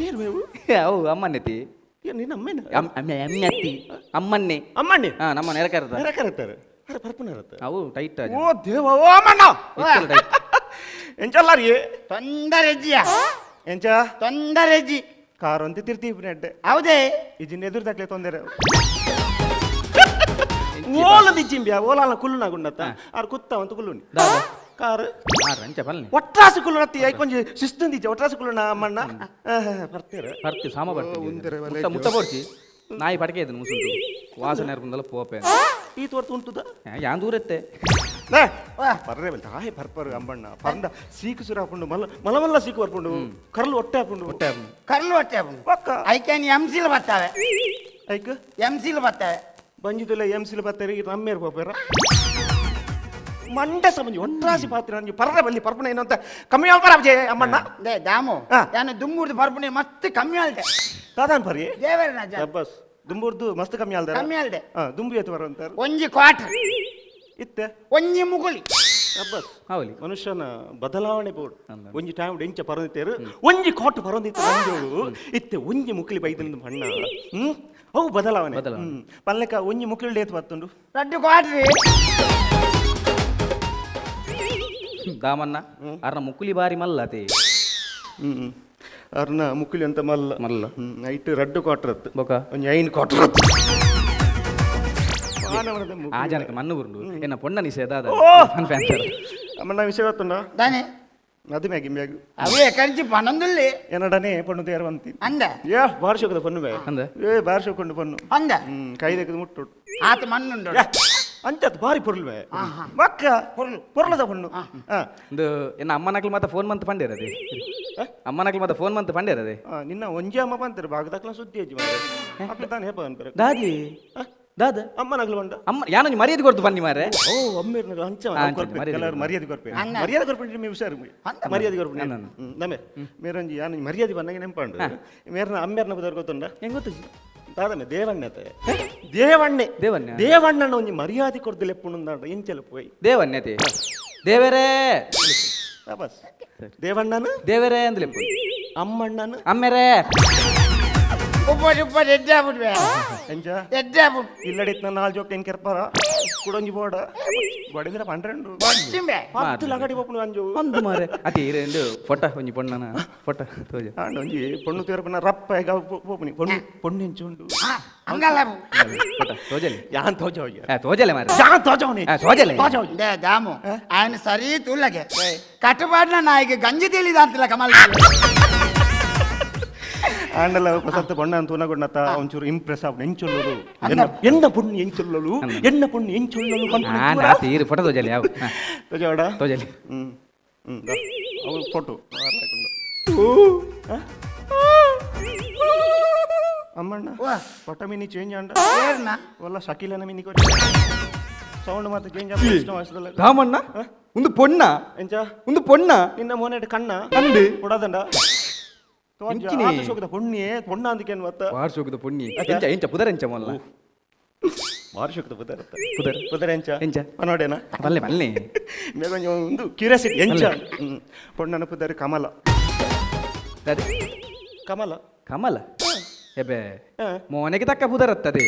Speaker 10: ಏನು ಮೇವು
Speaker 8: ಅವು ಅಮ್ಮನೆತಿ
Speaker 10: ನಿನ್ನ ಅಮ್ಮೇನ
Speaker 8: ಅಮ್ಮತ್ತಿ ಅಮ್ಮನ್ನೆ
Speaker 10: ಅಮ್ಮಣ್ಣಿ
Speaker 8: ಹಾ ನಮ್ಮ ನೆರಕರದ
Speaker 10: ನೆರಕರತ್ತಾರೆ ಅರೆ ಪರ್ಪನ ಇರತ್ತೆ
Speaker 8: ಅವು ಟೈಟ್
Speaker 10: ಓ ದೇವ ಓ ಅಮ್ಮಣ್ಣ ಎಂಚಲ್ಲಾರಿ
Speaker 9: ತೊಂದರೆಜ್ಜಿಯ
Speaker 10: ಎಂಚ
Speaker 9: ತೊಂದರೆಜ್ಜಿ
Speaker 10: ಕಾರು ಅಂತ ತಿರ್ತೀವಿ ನೆಡ್ಡೆ
Speaker 9: ಹೌದೇ
Speaker 10: ಇದನ್ನ ಎದುರು ತಕ್ಲೆ ತೊಂದರೆ ಓಲದಿ ಚಿಂಬ್ಯಾ ಓಲಾಲ ಕುಲ್ಲುನ ಗುಂಡತ್ತ ಆರ್ ಕುತ್ತ ಅಂತ ಕುಲ್ಲುನಿ ಕಾರು
Speaker 8: ಅಂಚ ಬಲ್ನಿ
Speaker 10: ಒಟ್ರಾಸಿ ಕುಲ್ಲುನತ್ತಿ ಕೊಂಚ ಶಿಸ್ತಂದಿಚ್ಚ ಒಟ್ರಾಸಿ ಕುಲ್ಲುನ ಅಮ್ಮಣ್ಣ ಬರ್ತೀರ
Speaker 8: ಬರ್ತೀವಿ ಸಾಮ ಬರ್ತೀವಿ ಮುಟ್ಟ ಬೋಡ್ಸಿ ನಾಯಿ ಪಟಕೆ ಇದನ್ನು ಮುಸುಂಟು ವಾಸನೆ ಇರ್ಕೊಂಡಲ್ಲ ಪೋಪೆ
Speaker 10: ಈ ತೋರ್ತು ಉಂಟುದ
Speaker 8: ಯಾನ್ ದೂರತ್ತೆ
Speaker 10: ಬರ್ರೆ ಬಲ್ತ ಹಾಯ್ ಬರ್ಪರು ಅಂಬಣ್ಣ ಪಂಡ ಸೀಕು ಸುರ ಹಾಕೊಂಡು ಮಲ ಮಲ್ಲ ಸೀಕು ಬರ್ಕೊಂಡು ಕರ್ಲು ಹೊಟ್ಟೆ ಹಾಕೊಂಡು
Speaker 9: ಕರ್ಲು ಹೊಟ್ಟೆ
Speaker 10: ಪಕ್ಕ
Speaker 9: ಐಕೇನ್ ಎಂಸಿಲ್ ಬರ್ತಾವೆ
Speaker 10: ಐಕ್
Speaker 9: ಎಂಸಿಲ್ ಬರ್ತಾವೆ
Speaker 10: ಬಂಜಿದಲ್ಲ ಎಂಸಿಲ್ ಬತ್ತರಿ ನಮ್ಮೇರ್ ಪೋಪೇರ ಮಂಡೆ ಸಮಂಜಿ ಒಟ್ರಾಸಿ ಪಾತ್ರ ಅಂಜಿ ಪರ್ರೆ ಬಲ್ಲಿ ಪರ್ಪಣ ಏನು ಅಂತ ಕಮ್ಮಿ ಆಲ್ಪರ ಅಮ್ಮಣ್ಣ
Speaker 9: ದೇ ದಾಮು
Speaker 10: ಹಾ.
Speaker 9: ಯಾನು ದುಮ್ಮೂರ್ದು ಬರ್ಪಣೆ ಮಸ್ತ್ ಕಮ್ಮಿ ಆಲ್ದೆ
Speaker 10: ದಾದಾನ್ ಪರಿ
Speaker 9: ದೇವರನ
Speaker 10: ಬಸ್ ದುಂಬೂರ್ದು ಮಸ್ತ್ ಕಮ್ಮಿ ಆಲ್ದಾರ
Speaker 9: ಕಮ್ಮಿ ಆಲ್ದೆ
Speaker 10: ದುಂಬು ಎತ್ತು ಬರಂತಾರ
Speaker 9: ಒಂಜಿ ಕ್ವಾಟ್ರ್
Speaker 10: ಇತ್ತೆ
Speaker 9: ಒಂಜಿ ಮುಗುಳಿ
Speaker 10: ಅಬ್ಬಸ್
Speaker 8: ಹೌಲಿ
Speaker 10: ಮನುಷ್ಯನ ಬದಲಾವಣೆ ಬೋರ್ಡ್ ಒಂಜಿ ಟೈಮ್ ಎಂಚ ಪರಂದಿತ್ತೇರು ಒಂಜಿ ಕಾಟು ಪರಂದಿತ್ತು ಬಂದೋಳು ಇತ್ತೆ ಒಂಜಿ ಮುಕ್ಲಿ ಬೈದಿಂದ ಮಣ್ಣ ಅವು ಬದಲಾವಣೆ ಪಲ್ಲೆಕ ಒಂಜಿ ಮುಕ್ಲಿ ಏತು ಬತ್ತುಂಡು
Speaker 9: ರಡ್ಡು ಕ್ವಾಟ್ರಿ
Speaker 8: ದಾಮನ್ನ ಅರ್ನ ಮುಕ್ಕುಲಿ ಬಾರಿ ಮಲ್ಲತೆ
Speaker 10: ಅರ್ನ ಮುಕ್ಲಿ ಅಂತ ಮಲ್ಲ
Speaker 8: ಮಲ್ಲ
Speaker 10: ನೈಟ್ ರಡ್ಡು ಕ್ವಾಟ್ರತ್
Speaker 8: ಬೊಕ
Speaker 10: ಒಂಜಿ ಐನ್ ಕ್ವಾಟ್ರತ್
Speaker 8: ಆ ಜನಕ್ಕೆ ಮಣ್ಣು ಬುರುಂಡು ಎನ್ನ ಪೊಣ್ಣ ನಿಷೇಧ
Speaker 10: ಅಮ್ಮಣ್ಣ ವಿಷಯ ಗೊತ್ತುಂಡ
Speaker 9: ದಾನೆ
Speaker 10: ಅದು ಮ್ಯಾಗಿ ಮ್ಯಾಗು
Speaker 9: ಅವೇ ಕರ್ಜಿ ಪನ್ನೊಂದುಲ್ಲಿ
Speaker 10: ಎನ್ನಡನೆ ಪಣ್ಣು ತೇರುವಂತಿ
Speaker 9: ಅಂದ
Speaker 10: ಏ ಬಾರ್ಶೋಕದ ಪಣ್ಣು ಬೇ
Speaker 8: ಅಂದ
Speaker 10: ಏ ಬಾರ್ಶೋಕೊಂಡು ಪಣ್ಣು
Speaker 9: ಅಂದ
Speaker 10: ಕೈದಕ್ಕೆ ಮುಟ್ಟು
Speaker 9: ಆತ ಮಣ್ಣುಂಡು
Speaker 10: ಅಂಚತ್ ಬಾರಿ ಪೊರ್ಲ್ವೆ ಮಕ್ಕ ಪೊರ್ಲದ ಪಣ್ಣು
Speaker 8: ಇದು ಎನ್ನ ಅಮ್ಮನಕ್ಲು ಮತ್ತೆ ಫೋನ್ ಮಂತ್ ಪಂಡೇರದೆ ಅಮ್ಮನಕ್ಲು ಮತ್ತೆ ಫೋನ್ ಮಂತ್ ಪಂಡೇರದೆ
Speaker 10: ನಿನ್ನ ಒಂಜಿ ಅಮ್ಮ ಬಂತಾರೆ ಬಾಗದಕ್ಲ ಸುದ್ದಿ ಅಜ್ಜಿ ಮಕ್ಕಳು ತಾನು ಹೇಪ ಅನ್ಪರೆ
Speaker 8: ದಾದಿ ದಾದ
Speaker 10: ಅಮ್ಮನಗ್ಲು ಬಂಡ
Speaker 8: ಅಮ್ಮ ಯಾನು ಮರ್ಯಾದೆ ಕೊಡ್ತು ಬನ್ನಿ ಮಾರೆ
Speaker 10: ಓ ಅಮ್ಮೇರ್ನ ಹಂಚ ಕೆಲವರು ಮರ್ಯಾದೆ ಕೊರ್ಪೆ ಮರ್ಯಾದೆ ಕೊರ್ಪೆ ನಿಮಗೆ ಹುಷಾರು ಮರ್ಯಾದೆ ಕೊರ್ಪೆ ನಮೆ ಮೇರಂಜಿ ಯಾನು ಮರ್ಯಾದೆ ಬಂದಂಗೆ ನೆಂಪಂಡು ಮೇರ್ನ ಅಮ್ಮೇರ್ನ ಬುದರ್ ಗೊತ್ತುಂಡ
Speaker 8: ಹೆಂಗ್ ಗೊತ್ತು
Speaker 10: ದಾದಮೆ ದೇವಣ್ಣತೆ ದೇವಣ್ಣೆ
Speaker 8: ದೇವಣ್ಣ
Speaker 10: ದೇವಣ್ಣನ ಒಂಜಿ ಮರ್ಯಾದೆ ಕೊರ್ದು ಲೆಪ್ಪುಂಡ ಎಂಚಲು ಪೋಯ್
Speaker 8: ದೇವಣ್ಯತೆ ದೇವರೇ
Speaker 10: ಬಸ್ ದೇವಣ್ಣನ
Speaker 8: ದೇವರೇ ಅಂದ್ಲೆ
Speaker 10: ಅಮ್ಮಣ್ಣನ
Speaker 8: ಅಮ್ಮೆರೇ
Speaker 9: ಉಪ್ಪ ಎಡ್ಡೆ ಆಗ್ಬಿಟ್ವೆ
Speaker 10: ಎಂಚ
Speaker 9: ಎಡ್ಡೆ ಆಗ್ಬಿಟ್ಟು
Speaker 10: ಇಲ್ಲಡಿತ್ ನನ್ನ ನಾಲ್ ಜೋಕ್ ಕೆರ್ಪಾರ ಕುಡೊಂಜಿ ಬೋಡ ಬಡಿದ್ರೆ ಪಂಡ್ರೆಂಡು
Speaker 9: ಚಿಂಬೆ
Speaker 10: ಹತ್ತು ಲಗಡಿ ಪಪ್ಪು ಅಂಜು
Speaker 8: ಒಂದು ಮಾರೆ ಅತಿ ಇರೆಂಡು ಫೋಟ ಒಂಜಿ ಪೊಣ್ಣನ ಫೋಟ ತೋಜ
Speaker 10: ಆಂಡ ಒಂಜಿ ಪೊಣ್ಣು ತೇರ್ಪನ ರಪ್ಪ ಈಗ ಪೋಪುನಿ ಪೊಣ್ಣು ಎಂಚುಂಡು
Speaker 9: ಹಂಗಲ್ಲ
Speaker 8: ಫೋಟ ತೋಜಲಿ
Speaker 10: ಯಾನ್ ತೋಜ ಹೋಗ್ಯ
Speaker 8: ತೋಜಲೆ ಮಾರೆ
Speaker 10: ಯಾನ್ ತೋಜ ಅವನಿ
Speaker 8: ತೋಜಲೆ
Speaker 9: ದೇ ದಾಮು ఆయన ಸರಿ ತೂಲಗೆ ಕಟ್ಟುಪಾಡ್ನ ನಾಯಿಗೆ ಗಂಜಿ ತಿಳಿದ ಅಂತಿಲ್ಲ ಕಮಲ್
Speaker 10: ಆಂಡಲ ಸತ್ತ ಬಣ್ಣ ಅಂತ ಉನಗೊಂಡತ ಒಂಚೂರು ಇಂಪ್ರೆಸ್ ಆವ್ ಎಂಚೊಲ್ಲಲು ಎನ್ನ ಪುಣ್ಯ ಎಂಚೊಲ್ಲಲು ಎನ್ನ ಪುಣ್ಯ ಎಂಚೊಲ್ಲಲು
Speaker 8: ತೀರು ಫೋಟ ತೋಜಲಿ ಯಾವ
Speaker 10: ತೋಜಾಡ
Speaker 8: ತೋಜಲಿ
Speaker 10: ಅವು photo Ammanna photo mini change ಅಂಡ
Speaker 9: ಏರ್ನ
Speaker 10: ಒಲ್ಲ ಶಕೀಲನ ಮಿನಿ ಕೊರಿ ಸೌಂಡ್ ಮತ್ತೆ ಚೇಂಜ್ ಆಗ ಇಷ್ಟ ವಯಸ್ಸದಲ್ಲ
Speaker 8: ರಾಮಣ್ಣ ಒಂದು ಪೊಣ್ಣ
Speaker 10: ಎಂಚ
Speaker 8: ಒಂದು ಪೊಣ್ಣ
Speaker 10: ನಿನ್ನ ಮೋನೆಡ್ ಕಣ್ಣ
Speaker 8: ಅಂದು
Speaker 10: ಕೊಡದಂಡ
Speaker 8: ಎಂಚಿನಿ?
Speaker 10: ಪುಣ್ಯ ಪೊಣ್ಣ ಅಂದಕ್ಕೆ ಮತ್ತ
Speaker 8: ವಾರ್ಷೋಕದ ಪುಣ್ಯ ಎಂಚ ಎಂಚ ಪುದರ ಎಂಚ ಮೊಲ್ಲ
Speaker 10: ವಾರ್ಷಿಕದ ಪುದರ
Speaker 8: ಪುದರ್
Speaker 10: ಪುದರ ಎಂಚ
Speaker 8: ಎಂಚ
Speaker 10: ನೋಡೇನಾ
Speaker 8: ಬಲ್ಲೆ ಬಲ್ಲೆ
Speaker 10: ಮೇಗೊಂಜ ಒಂದು ಕ್ಯೂರಿಯಾಸಿಟಿ ಎಂಚ ಪೊಣ್ಣನ ಪುದರ ಕಮಲ
Speaker 8: ಅದೇ
Speaker 10: ಕಮಲ
Speaker 8: ಕಮಲ ಎಬೆ ಮೋನೆಗೆ ತಕ್ಕ ಪುದರತ್ತದೆ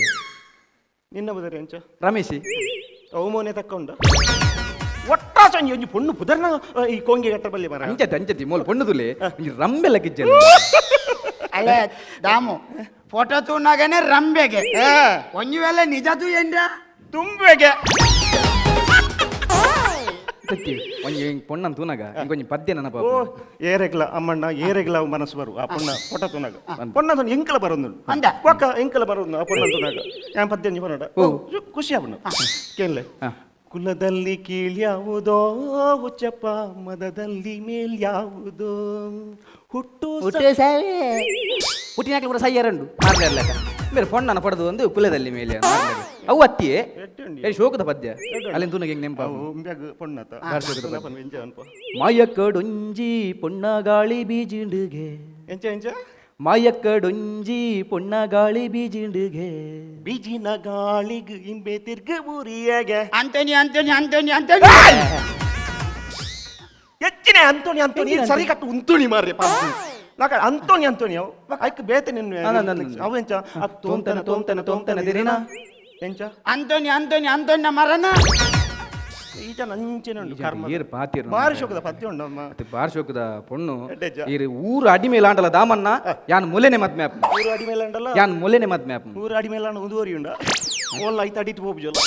Speaker 10: ನಿನ್ನ ಪುದರ ಎಂಚ
Speaker 8: ರಮೇಶಿ
Speaker 10: ಅವು ಮೋನೆ ತಕ್ಕೊಂಡ ಒಟ್ಟ ಸಂಜೆ ಒಂಜಿ ಪೊಣ್ಣು ಪುದರ್ನ ಈ ಕೋಂಗಿ ಗಟ್ಟ ಬಲ್ಲಿ ಮರ
Speaker 8: ಅಂಚತಿ ಅಂಚತಿ ಮೋಲ್ ಪೊಣ್ಣುದುಲೆ ರಂಬೆಲ್ಲ ಕಿಜ್ಜಲ್ಲ
Speaker 9: ಅಲ್ಲೇ ದಾಮು ಫೋಟೋ ತೂನಾಗನೆ ರಂಬೆಗೆ ಒಂಜಿ ವೇಳೆ ನಿಜ ತೂ ಎಂಡ
Speaker 10: ತುಂಬೆಗೆ
Speaker 8: ಒಂಜಿ ಪೊಣ್ಣನ್ ತೂನಗ ಇಂಕೊಂಜಿ ಪದ್ಯ ನೆನಪ
Speaker 10: ಓ ಏರೆಗ್ಲ ಅಮ್ಮಣ್ಣ ಏರೆಗ್ಲ ಮನಸ್ಸು ಬರು ಆ ಪೊಣ್ಣ ಪೊಟ್ಟ ತುನಗ ಪೊಣ್ಣ ತುನ ಎಂಕಲ ಬರೋದು
Speaker 9: ಅಂದ
Speaker 10: ಒಕ್ಕ ಎಂಕಲ ಬರೋದು ಆ ಪೊಣ್ಣ ತುನಗ ಯಾನ್ ಪದ್ಯ ಪೊನ್ನಡ ಖುಷಿ ಆಗ್ಬಣ್ಣ ಕೇಳಲೆ ಕುಲದಲ್ಲಿ ಕೀಳ್ಯಾವುದೋ ಹುಚ್ಚಪ್ಪ ಮದದಲ್ಲಿ ಮೇಲ್ಯಾವುದೋ ಹುಟ್ಟು
Speaker 8: ಹುಟ್ಟಿನಾಕ್ಲು ಕೂಡ ಸೈಯರಂಡು ಮಾರ್ಲೆರ್ಲಕ ಬೇರೆ ಪೊಣ್ಣನ ಪಡೆದು ಒಂದು ಕುಲದಲ್ಲಿ ಮೇಲೆ ಅವು ಅತ್ತಿಯೇ ಶೋಕದ ಪದ್ಯ ಅಲ್ಲಿಂದ ತೂನಗ ಹೆಂಗ್ ನೆನಪ
Speaker 10: ಪೊಣ್ಣತ
Speaker 8: ಮಾಯಕ್ಕಡೊಂಜಿ ಪೊಣ್ಣ ಗಾಳಿ ಬೀಜಿಂಡುಗೆ
Speaker 10: ಎಂಚ ಎಂಚ
Speaker 8: ಮಾಯಕ್ಕಡೊಂಜಿ ಪೊಣ್ಣ ಗಾಳಿ ಬೀಜಿಂಡುಗೆ
Speaker 10: ಬೀಜಿನ ಗಾಳಿಗ್ ಇಂಬೆ ತಿರ್ಗ ಊರಿಯಾಗೆ
Speaker 9: ಅಂಟೋನಿ ಅಂಟೋನಿ ಅಂಟೋನಿ ಅಂಟೋನಿ
Speaker 10: ಹೆಚ್ಚಿನ ಅಂತೋನಿ ಅಂತೋನಿ ಸರಿ ಕಟ್ಟು ಉಂತುಣಿ ಮಾರ್ರೆ ನಾಕ ಅಂತೋನಿ ಅಂತೋನಿ ಅವು ಐಕ್ ಬೇತೆ ನಿನ್ನ ಅವು ಎಂಚ ತೋಂತನ ತೋಂತನ ತೋಂತನ ದಿರಿನ ಎಂಚ
Speaker 9: ಅಂಟೋನಿ ಅಂಟೋನಿ ಅಂಟೋನಿ ಮರನ
Speaker 10: ಈಚ ನಂಚಿನ ಉಂಟು ಕರ್ಮ
Speaker 8: ಏರ್ ಪಾತಿರ್
Speaker 10: ಬಾರಿ ಶೋಕದ ಪದ್ಯ ಉಂಡಮ್ಮ
Speaker 8: ಬಾರ್ ಶೋಕದ ಪೊಣ್ಣು
Speaker 10: ಎಡ್ಡೆಜ್ಜ.
Speaker 8: ಇರು ಊರು ಅಡಿಮೇಲ ಆಂಡಲ ದಾಮನ್ನ ಯಾನ್ ಮೊಲೆನೆ ಮದ್ಮೆ ಆಪ್
Speaker 10: ಊರು ಅಡಿ ಮೇಲೆ ಉಂಡಲ್ಲ
Speaker 8: ಯಾನ್ ಮೊಲೆನೆ ಮದ್ಮೆ ಆಪ್
Speaker 10: ಊರು ಅಡಿ ಮೇಲೆ ಉದುವರಿ ಉಂಡ ಓಲ್ಲ ಐತ ಅಡಿಟ್ ಹೋಗ್ಜಲ್ಲ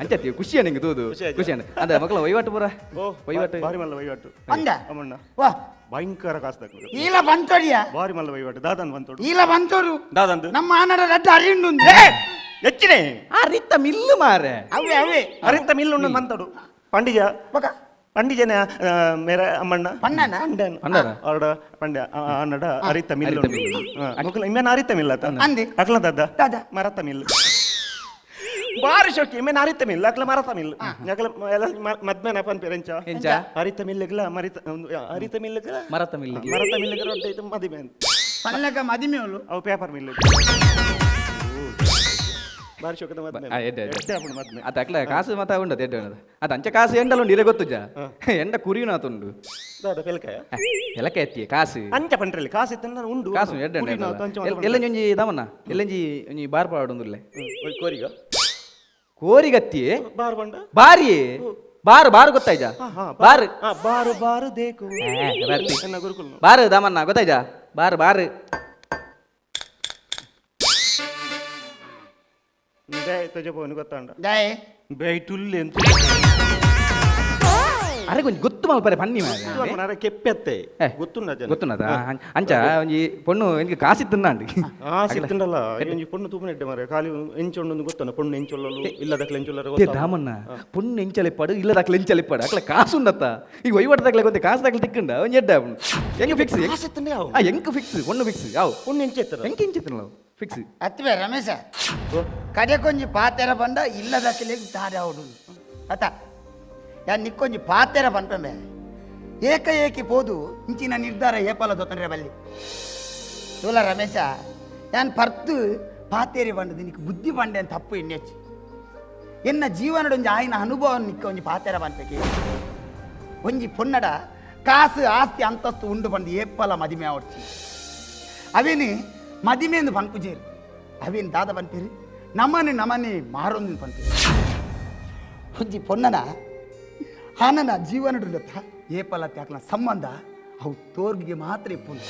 Speaker 8: ಅಂಚತಿ ಖುಷಿಯ ನಿಂಗೆ ತೂದು ಖುಷಿ ಅಂದ ಅದ ಮಕ್ಕಳ ವಹಿವಾಟು ಪೂರ
Speaker 10: ಓ
Speaker 8: ವಹಿವಾಟು
Speaker 10: ಬಾರಿ ಮಲ್ಲ ವಹಿವಾಟು
Speaker 9: ಅಂದ
Speaker 10: ಅಮ್ಮಣ್ಣ
Speaker 9: ವಾ
Speaker 10: ಭಯಂಕರ ಕಾಸ್ತ
Speaker 9: ಈಲ ಬಂತೋಡಿಯ
Speaker 10: ಬಾರಿ ಮಲ್ಲ ವಹಿವಾಟು ದಾದನ್ ಬಂತೋಡು
Speaker 9: ಈಲ ಬಂತೋರು
Speaker 10: ದಾದಂದು
Speaker 9: ನಮ್ಮ ಆನಡ ರಡ್ಡ ಅರಿಂಡು
Speaker 10: ಹೆಚ್ಚಿನೇ
Speaker 8: ಆ ರಿತ್ತ ಮಿಲ್ಲು ಮಾರೆ
Speaker 9: ಅವೇ ಅವೇ
Speaker 10: ಅರಿತ ಮಿಲ್ ಉಂಡು ಬಂತೋಡು ಪಂಡಿಜ
Speaker 9: ಬಕ
Speaker 10: ಪಂಡಿಜನ ಮೇರ ಅಮ್ಮಣ್ಣ
Speaker 9: ಪಣ್ಣನ
Speaker 8: ಪಂಡನ?
Speaker 10: ಅವಡ ಪಂಡ್ಯ ಅನ್ನಡ ಅರಿತ ಮಿಲ್ ಇಮ್ಮೇನ ಅರಿತ ಮಿಲ್ ಆತ
Speaker 9: ಅಂದೆ.
Speaker 10: ಅಕ್ಲ ದಾದ
Speaker 9: ದಾದ.
Speaker 10: ಮರತ ಮಿಲ್ ಬಾರಿ ಶೋಕಿ ಇಮ್ಮೇನ ಅರಿತ ಮಿಲ್ ಅಕ್ಲ ಮರತ ಮಿಲ್ ಯಾಕಲ ಮದ್ಮೇನ ಪನ್ ಪೆರೆಂಚ
Speaker 8: ಎಂಚ
Speaker 10: ಅರಿತ ಮಿಲ್ಲೆಗ್ಲ ಮರಿತ ಅರಿತ ಮಿಲ್ಲೆಗ್ಲ
Speaker 8: ಮರತ ಮಿಲ್ಲು
Speaker 10: ಮರತ ಮಿಲ್ಲೆಗ್ಲ ರೊಡ್ಡ ಇದು ಮದಿಮೆ
Speaker 9: ಪಲ್ಲಕ ಮದಿಮೆವಳು
Speaker 10: ಅವು ಪೇಪರ್ ಮಿಲ್ ಬಾರಿ ಶೋಕದ ಮದ್ಮೆ ಮದ್ಮೆ
Speaker 8: ಅದ ಅಕ್ಲ ಕಾಸು ಮಾತ ಉಂಡದ ಎಡ್ಡೆ ಉಂಡದ ಅದ ಅಂಚ ಕಾಸು ಎಂಡಲ ಉಂಡು ಇರೆ ಗೊತ್ತುಜ ಎಂಡ ಕುರಿಯುನಾತುಂಡು
Speaker 10: ದಾದ ಪೆಲ್ಕಾಯ
Speaker 8: ಎಲಕ ಎತ್ತಿಯ ಕಾಸು
Speaker 10: ಅಂಚ ಪಂಟ್ರಲ್ಲಿ ಕಾಸು ಇತ್ತಂದ್ರೆ ಉಂಡು
Speaker 8: ಕಾಸು ಎಡ್ಡೆ ಎಲ್ಲಂಜಿ ಒಂಜಿ ದಮನ ಎಲ್ಲಂಜಿ ಒಂಜಿ ಬಾರ್ ಪಾಡುಂದುಲ್ಲೆ
Speaker 10: ಕೋರಿಗ
Speaker 8: ಕೋರಿಗತ್ತಿಯೇ
Speaker 10: ಬಾರ್ ಬಂಡ
Speaker 8: ಬಾರಿ ಬಾರು ಬಾರು ಗೊತ್ತಾಯ್ಜ ಬಾರು
Speaker 10: ಬಾರು ಬಾರು ದೇಕು
Speaker 8: ಬರ್ತಿ.
Speaker 10: ಎನ್ನ ಗುರುಕುಲ್
Speaker 8: ಬಾರು ದಾಮನ್ನ ಗೊತ್ತಾಯ್ಜ ಬಾರು ಬಾರು
Speaker 10: ದೇ ತಜಬೋನು ಗೊತ್ತಾಂಡ
Speaker 9: ದಯ
Speaker 10: ಬೈಟುಲ್ಲೆ ಅಂತ
Speaker 8: ಅರೆ ಕೊಂಚ ಗೊತ್ತು ಮಲ್ಪರೆ ಪನ್ನಿ ಮಾರೆ
Speaker 10: ಕೆಪ್ಪೆತ್ತೆ
Speaker 8: ಏ,
Speaker 10: ಗೊತ್ತುಂಡ ಜನ
Speaker 8: ಗೊತ್ತುನದ ಅಂಚ ಒಂಜಿ ಪೊಣ್ಣು ಎಂಗೆ ಕಾಸಿತ್ತುಂಡ ಅಂಡಿ
Speaker 10: ಸಿಕ್ತಂಡಲ್ಲ ಒಂಜಿ ಪೊಣ್ಣು ತೂಪನೆಡ್ಡೆ ಮಾರೆ ಖಾಲಿ ಎಂಚೊಂಡು ಗೊತ್ತನ ಪೊಣ್ಣು ಎಂಚೊಲ್ಲಲು ಇಲ್ಲದಕ್ಲೆ ಎಂಚೊಲ್ಲರು
Speaker 8: ದಾಮನ್ನ ಪೊಣ್ಣು ಎಂಚಲೆಪ್ಪಾಡು ಇಲ್ಲದಾಕ್ಲೆ ಎಂಚಲೆಪ್ಪಾಡು ಅಕ್ಲ ಕಾಸು ಉಂಡತ್ತ ಈಗ ವಹಿವಾಟದಾಗ್ಲೆ ಗೊಂತೆ ಕಾಸು ದಾಗ್ಲೆ ತಿಕ್ಕಂಡ ಒಂಜಿ ಎಡ್ಡ ಹೆಂಗೆ ಫಿಕ್ಸ್
Speaker 10: ಕಾಸೆತ್ತಂಡೆ ಯಾವ
Speaker 8: ಹೆಂಗೆ ಫಿಕ್ಸ್ ಪೊಣ್ಣು ಫಿಕ್ಸ್ ಯಾವ
Speaker 10: ಪೊಣ್ಣು ಎಂಚೆತ್ತರ
Speaker 8: ಹೆಂಗೆ ಎಂಚಿತ್ತಲ್ಲ ನಾವು ಫಿಕ್ಸ್
Speaker 9: ಅತ್ವೆ ರಮೇಶ ಕಡೆ ಕೊಂಜಿ ಪಾತೆರ ಬಂದ ಇಲ್ಲದಕ್ಕೆ ದಾರಿ ಅವಡು ಅತ ಯಾ ನಿಕ್ಕೊಂಜಿ ಪಾತೆರ ಬಂಪೆ ಏಕಏಕಿ ಪೋದು ಇಂಚಿನ ನಿರ್ಧಾರ ಏಪಲ ದೊತ್ತಂಡ್ರೆ ಬಲ್ಲಿ ತೋಲ ರಮೇಶ ಯಾನ್ ಪರ್ತು ಪಾತೇರಿ ಬಂಡದು ನಿಕ್ ಬುದ್ಧಿ ಬಂಡೆ ಅಂತ ತಪ್ಪು ಇನ್ನೆಚ್ಚು ಎನ್ನ ಜೀವನದೊಂಜಿ ಆಯ್ನ ಅನುಭವ ನಿಕ್ಕ ಒಂಜಿ ಪಾತೆರ ಬಂಪೆಗೆ ಒಂಜಿ ಪೊನ್ನಡ ಕಾಸು ಆಸ್ತಿ ಅಂತಸ್ತು ಉಂಡು ಬಂದು ಏಪಲ ಮದಿಮೆ ಆವಡ್ಚಿ ಅವೇನು ಮದಿಮೆ ಎಂದು ಪನ್ಪುಜೇರು ಅವೇನು ದಾದ ಪನ್ಪೇರು ನಮನೆ ಮಾರೊಂದು ಪನ್ಪೇರು ಒಂಜಿ ಪೊನ್ನನ ಆನನ ಜೀವನಡುಲತ್ತ ಏಪಲ ತ್ಯಾಕ್ಲ ಸಂಬಂಧ ಅವು ತೋರ್ಗಿಗೆ ಮಾತ್ರ ಇಪ್ಪುಂಡು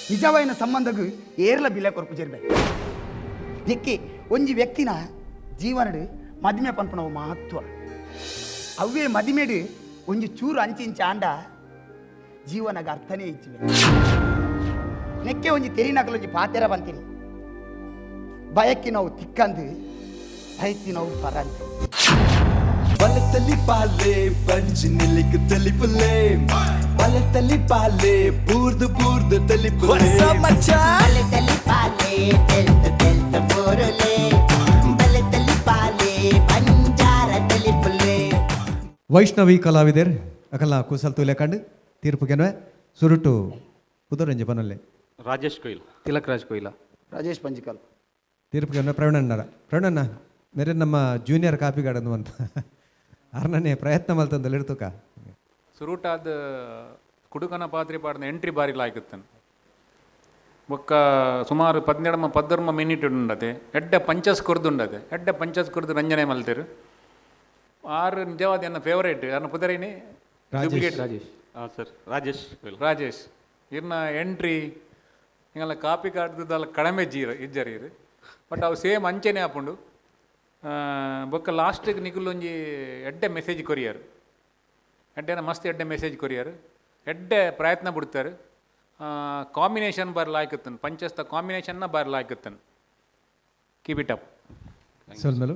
Speaker 9: ನಿಜವಾಯಿನ ಸಂಬಂಧಗೂ ಏರ್ಲ ಬಿಲೆ ಕೊರ್ಪು ಜೇರ್ಬೇಕು ನಿಕ್ಕಿ ಒಂಜಿ ವ್ಯಕ್ತಿನ ಜೀವನಡು ಮದಿಮೆ ಪನ್ಪುನವು ಮಹತ್ವ ಅವೇ ಮದಿಮೆಡು ಒಂಜಿ ಚೂರು ಅಂಚಿ ಆಂಡ ಜೀವನಗ ಅರ್ಥನೇ ಇಚ್ಚಿವೆ ನೆಕ್ಕೆ ಒಂಜಿ ತೆರಿನಕಲು ಒಂಜಿ ಪಾತೆರ ಬಂತೀರಿ ಬಯಕ್ಕಿ ನಾವು ತಿಕ್ಕಂದು ಬಯತಿ ನಾವು ಪರಂದು
Speaker 2: ಬಲತಲಿ ಪಾಲೆ ಬಂಜಿ ನಿಲಿಕ್ ತಲಿಪುಲೆ ಬಲತಲಿ ಪಾಲೆ ಬೂರ್ದು ಬೂರ್ದು ತಲಿಪುಲೆ
Speaker 3: ಬಲತಲಿ ಪಾಲೆ ತೆಲ್ತ ಬೋರಲೆ ಬಲತಲಿ ಪಾಲೆ ಬಂಜಾರ ತಲಿಪುಲೆ
Speaker 4: ವೈಷ್ಣವಿ ಕಲಾವಿದರ್ ಅಕಲ್ಲ ಕುಸಲ್ ತುಲೆಕಂಡು ತೀರ್ಪುಗೆನವೆ ಸುರುಟು ಪುದರಂಜಿ ಪನಲ್ಲೆ
Speaker 10: ರಾಜೇಶ್ ಕೊಯ್ಲ್
Speaker 8: ತಿಲಕ್ ರಾಜ್ ಕೊಯ್ಲ
Speaker 9: ರಾಜೇಶ್ ಪಂಜಿಕಲ್
Speaker 4: ತೀರ್ಪುಗೆನವೆ ಪ್ರವೀಣಣ್ಣರ ಪ್ರವೀಣಣ್ಣ ಮೇರೆ ನಮ್ಮ ಜೂನಿಯರ್ ಕಾಪಿಗಾಡನು ಅಂತ ಅರ್ನನೆ ಪ್ರಯತ್ನ ಮಲ್ತಂದಲ್ಲಿ ಇಡ್ತುಕ
Speaker 5: ಸುರುಟಾದ ಕುಡುಕನ ಪಾತ್ರೆ ಪಾಡ್ನ ಎಂಟ್ರಿ ಬಾರಿ ಲಾಯ್ಕತ್ತನ್ ಬೊಕ್ಕ ಸುಮಾರು 12 ಮಿನಿಟ್ ಉಂಡದೆ ಎಡ್ಡೆ ಪಂಚಸ್ ಕೊರ್ದುಂಡದೆ ಎಡ್ಡೆ ಪಂಚಸ್ ಕೊರ್ದು ರಂಜನೆ ಮಲ್ತೇರು ಆರು ನಿಜವಾದ ನನ್ನ ಫೇವರೇಟ್ ಅನ್ನ ಪುದರೇನಿ ಡೂಪ್ಲಿಕೇಟ್ ರಾಜೇಶ್
Speaker 10: ಸರ್ ರಾಜೇಶ್ ಕೊಯ್ಲ್
Speaker 5: ರಾಜೇಶ್ ಇರ್ನ ಎಂಟ್ರಿ ಹಿಂಗಲ್ಲ ಕಾಪಿ ಕಾಡ್ದಲ್ಲ ಕಡಿಮೆ ಇಜ್ಜರೀರು ಬಟ್ ಅವು ಸೇಮ್ ಅಂಚೆನೆ ಆಪುಂಡು ಬೊಕ್ಕ ಲಾಸ್ಟಿಗೆ ನಿಕುಲೊಂಜಿ ಎಡ್ಡೆ ಮೆಸೇಜ್ ಕೊರಿಯರು ಎಡ್ಡೆನ ಮಸ್ತ್ ಎಡ್ಡೆ ಮೆಸೇಜ್ ಕೊರಿಯರು ಎಡ್ಡೆ ಪ್ರಯತ್ನ ಬಿಡ್ತಾರೆ ಕಾಂಬಿನೇಷನ್ ಬರಲಾಯ್ಕತ್ತನ್ ಪಂಚಸ್ತ ಕಾಂಬಿನೇಷನ್ನ ಬರಲಾಯ್ಕತ್ತನ್ ಕೀಪ್ ಇಟ್ ಅಪ್
Speaker 4: ಸಲ್ಮೇಲು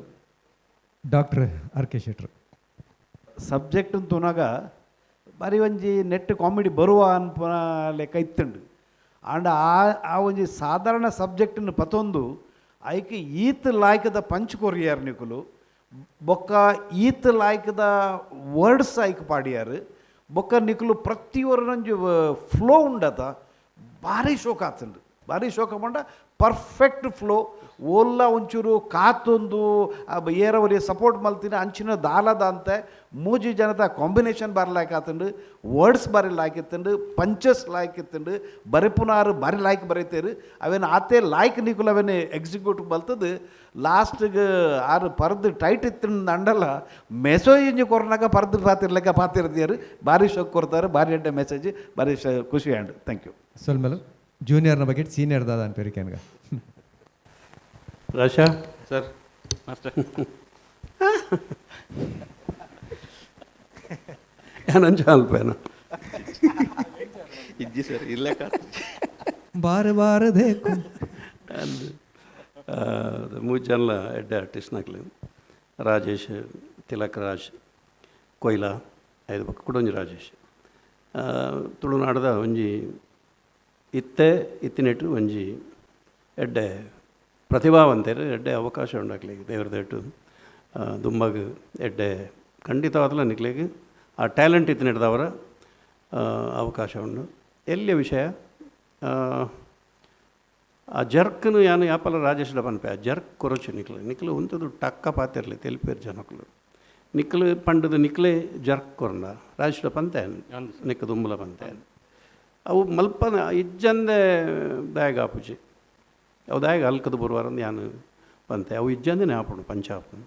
Speaker 4: ಡಾಕ್ಟರ್ ಆರ್ ಕೆ ಶೆಟ್ರು
Speaker 6: ಸಬ್ಜೆಕ್ಟ್ ಅಂತೂನಾಗ ಬಾರಿ ಒಂಜಿ ನೆಟ್ ಕಾಮಿಡಿ ಬರುವ ಅನ್ಪ ಲೆಕ್ಕ ಇತ್ತಂಡು ಆಂಡ ಆ ಒಂಜಿ ಸಾಧಾರಣ ಸಬ್ಜೆಕ್ಟನ್ನು ಪತೊಂದು ಐಕೆ ಈತ್ ಲಾಯ್ಕದ ಪಂಚ್ ಕೊರಿಯಾರ್ ನಿಕುಲು ಬೊಕ್ಕ ಈತ್ ಲಾಯ್ಕದ ವರ್ಡ್ಸ್ ಐಕೆ ಪಾಡಿಯಾರು ಬೊಕ್ಕ ನಿಕುಲು ಪ್ರತಿಯೊಂದು ಫ್ಲೋ ಉಂಡತ ಭಾರಿ ಶೋಕ ಆತಂಡು ಭಾರಿ ಶೋಕ ಮಂಡ ಪರ್ಫೆಕ್ಟ್ ಫ್ಲೋ ಓಲ್ಲ ಒಂಚೂರು ಕಾತೊಂದು ಏರವರಿಗೆ ಸಪೋರ್ಟ್ ಮಲ್ತಿನ ಅಂಚಿನ ದಾಲದ ಅಂತೆ ಮೂಜಿ ಜನದ ಕಾಂಬಿನೇಷನ್ ಬಾರಿ ಲಾಯ್ಕ್ ಆತಂಡು ವರ್ಡ್ಸ್ ಬಾರಿ ಲಾಯ್ಕ್ ಇತ್ತಂಡು ಪಂಚಸ್ ಲಾಯ್ಕ್ ಇತ್ತಂಡು ಬರೆಪುನಾರು ಬಾರಿ ಲಾಯ್ಕ್ ಬರೀತೇರು ಅವೇನು ಆತೆ ಲಾಯ್ಕ್ ನಿಕುಲ್ ಅವೇನು ಎಕ್ಸಿಕ್ಯೂಟ್ ಬಲ್ತದು ಲಾಸ್ಟ್ಗೆ ಆರು ಪರ್ದು ಟೈಟ್ ಇತ್ತಂಡು ಅಂಡಲ್ಲ ಮೆಸೇಜ್ ಇಂಜಿ ಕೊರನಾಗ ಪರ್ದು ಪಾತಿರ್ಲೆಕ್ಕ ಪಾತಿರ್ದಿಯರು ಭಾರಿ ಶೋಕ್ ಕೊಡ್ತಾರೆ ಭಾರಿ ಅಡ್ಡೆ ಮೆಸೇಜ್ ಭಾರಿ ಖುಷಿ ಆ್ಯಂಡ್ ಥ್ಯಾಂಕ್ ಯು
Speaker 4: ಸಲ್ಮೇಲು ಜೂನಿಯರ್ನ ಬಗ್ಗೆ ಸೀನಿಯರ್ ದಾದ ಅನ್ಪೇರಿಕೆನ್ಗ
Speaker 7: ರಾಶಾ
Speaker 8: ಸರ್ ಮಾಸ್ಟರ್
Speaker 7: ಏನಂಚ ಅಲ್ಪೇನ
Speaker 8: ಇಜ್ಜಿ ಸರ್ ಇಲ್ಲೇ
Speaker 4: ಬಾರ ಬಾರದೇಕು
Speaker 7: ಮೂರು ಜನ ಎಡ್ಡೆ ಆರ್ಟಿಸ್ಟ್ ನಾಕ್ಲಿ ರಾಜೇಶ್ ತಿಲಕ್ ರಾಜ್ ಕೊಯ್ಲಾ ಐದು ಪಕ್ಕ ಕುಡೊಂಜಿ ರಾಜೇಶ್ ತುಳುನಾಡದ ಒಂಜಿ ಇತ್ತಿನೆಟ್ಟು ಒಂಜಿ ಎಡ್ಡೆ ಪ್ರತಿಭಾವಂತರು ಎಡ್ಡೆ ಅವಕಾಶ ಉಂಡಾಕ್ಲಿಗೆ ದೇವ್ರದೇಟು ದುಂಬಗ್ ಎಡ್ಡೆ ಖಂಡಿತವಾದಲ ನಿಕ್ಲಿಗೆ ಆ ಟ್ಯಾಲೆಂಟ್ ಇತ್ತಿನೆಡ್ದವರ ಅವಕಾಶ ಉಂಡು ಎಲ್ಲಿಯ ವಿಷಯ ಆ ಜರ್ಕ್ನು ಯಾನು ಯಾಪಲ ರಾಜೇಶ್ ಡಬನ್ಪೆ ಆ ಜರ್ಕ್ ಕೊರಚು ನಿಕ್ಲು ಉಂತದು ಟಕ್ಕ ಪಾತಿರ್ಲಿ ತೆಲಿಪೇರು ಜನಕ್ಕಲು ನಿಕ್ಲು ಪಂಡದು ನಿಕ್ಲೆ ಜರ್ಕ್ ಕೊರಂಡ ರಾಜೇಶ್ ಡಪಂತೇನು ನಿಕ್ಕ ದುಂಬಲ ಪಂತೇನು ಅವು ಮಲ್ಪನ ಇಜ್ಜಂದೆ ದಾಯಗ ಆಪುಜಿ ಅವು ದಾಯಗ ಅಲ್ಕದ ಬರುವಾರಂದು ಯಾನು ಬಂತೆ ಅವು ಇಜ್ಜಂದೇ ಆಪುಂಡು ಪಂಚ ಆಪುಂಡು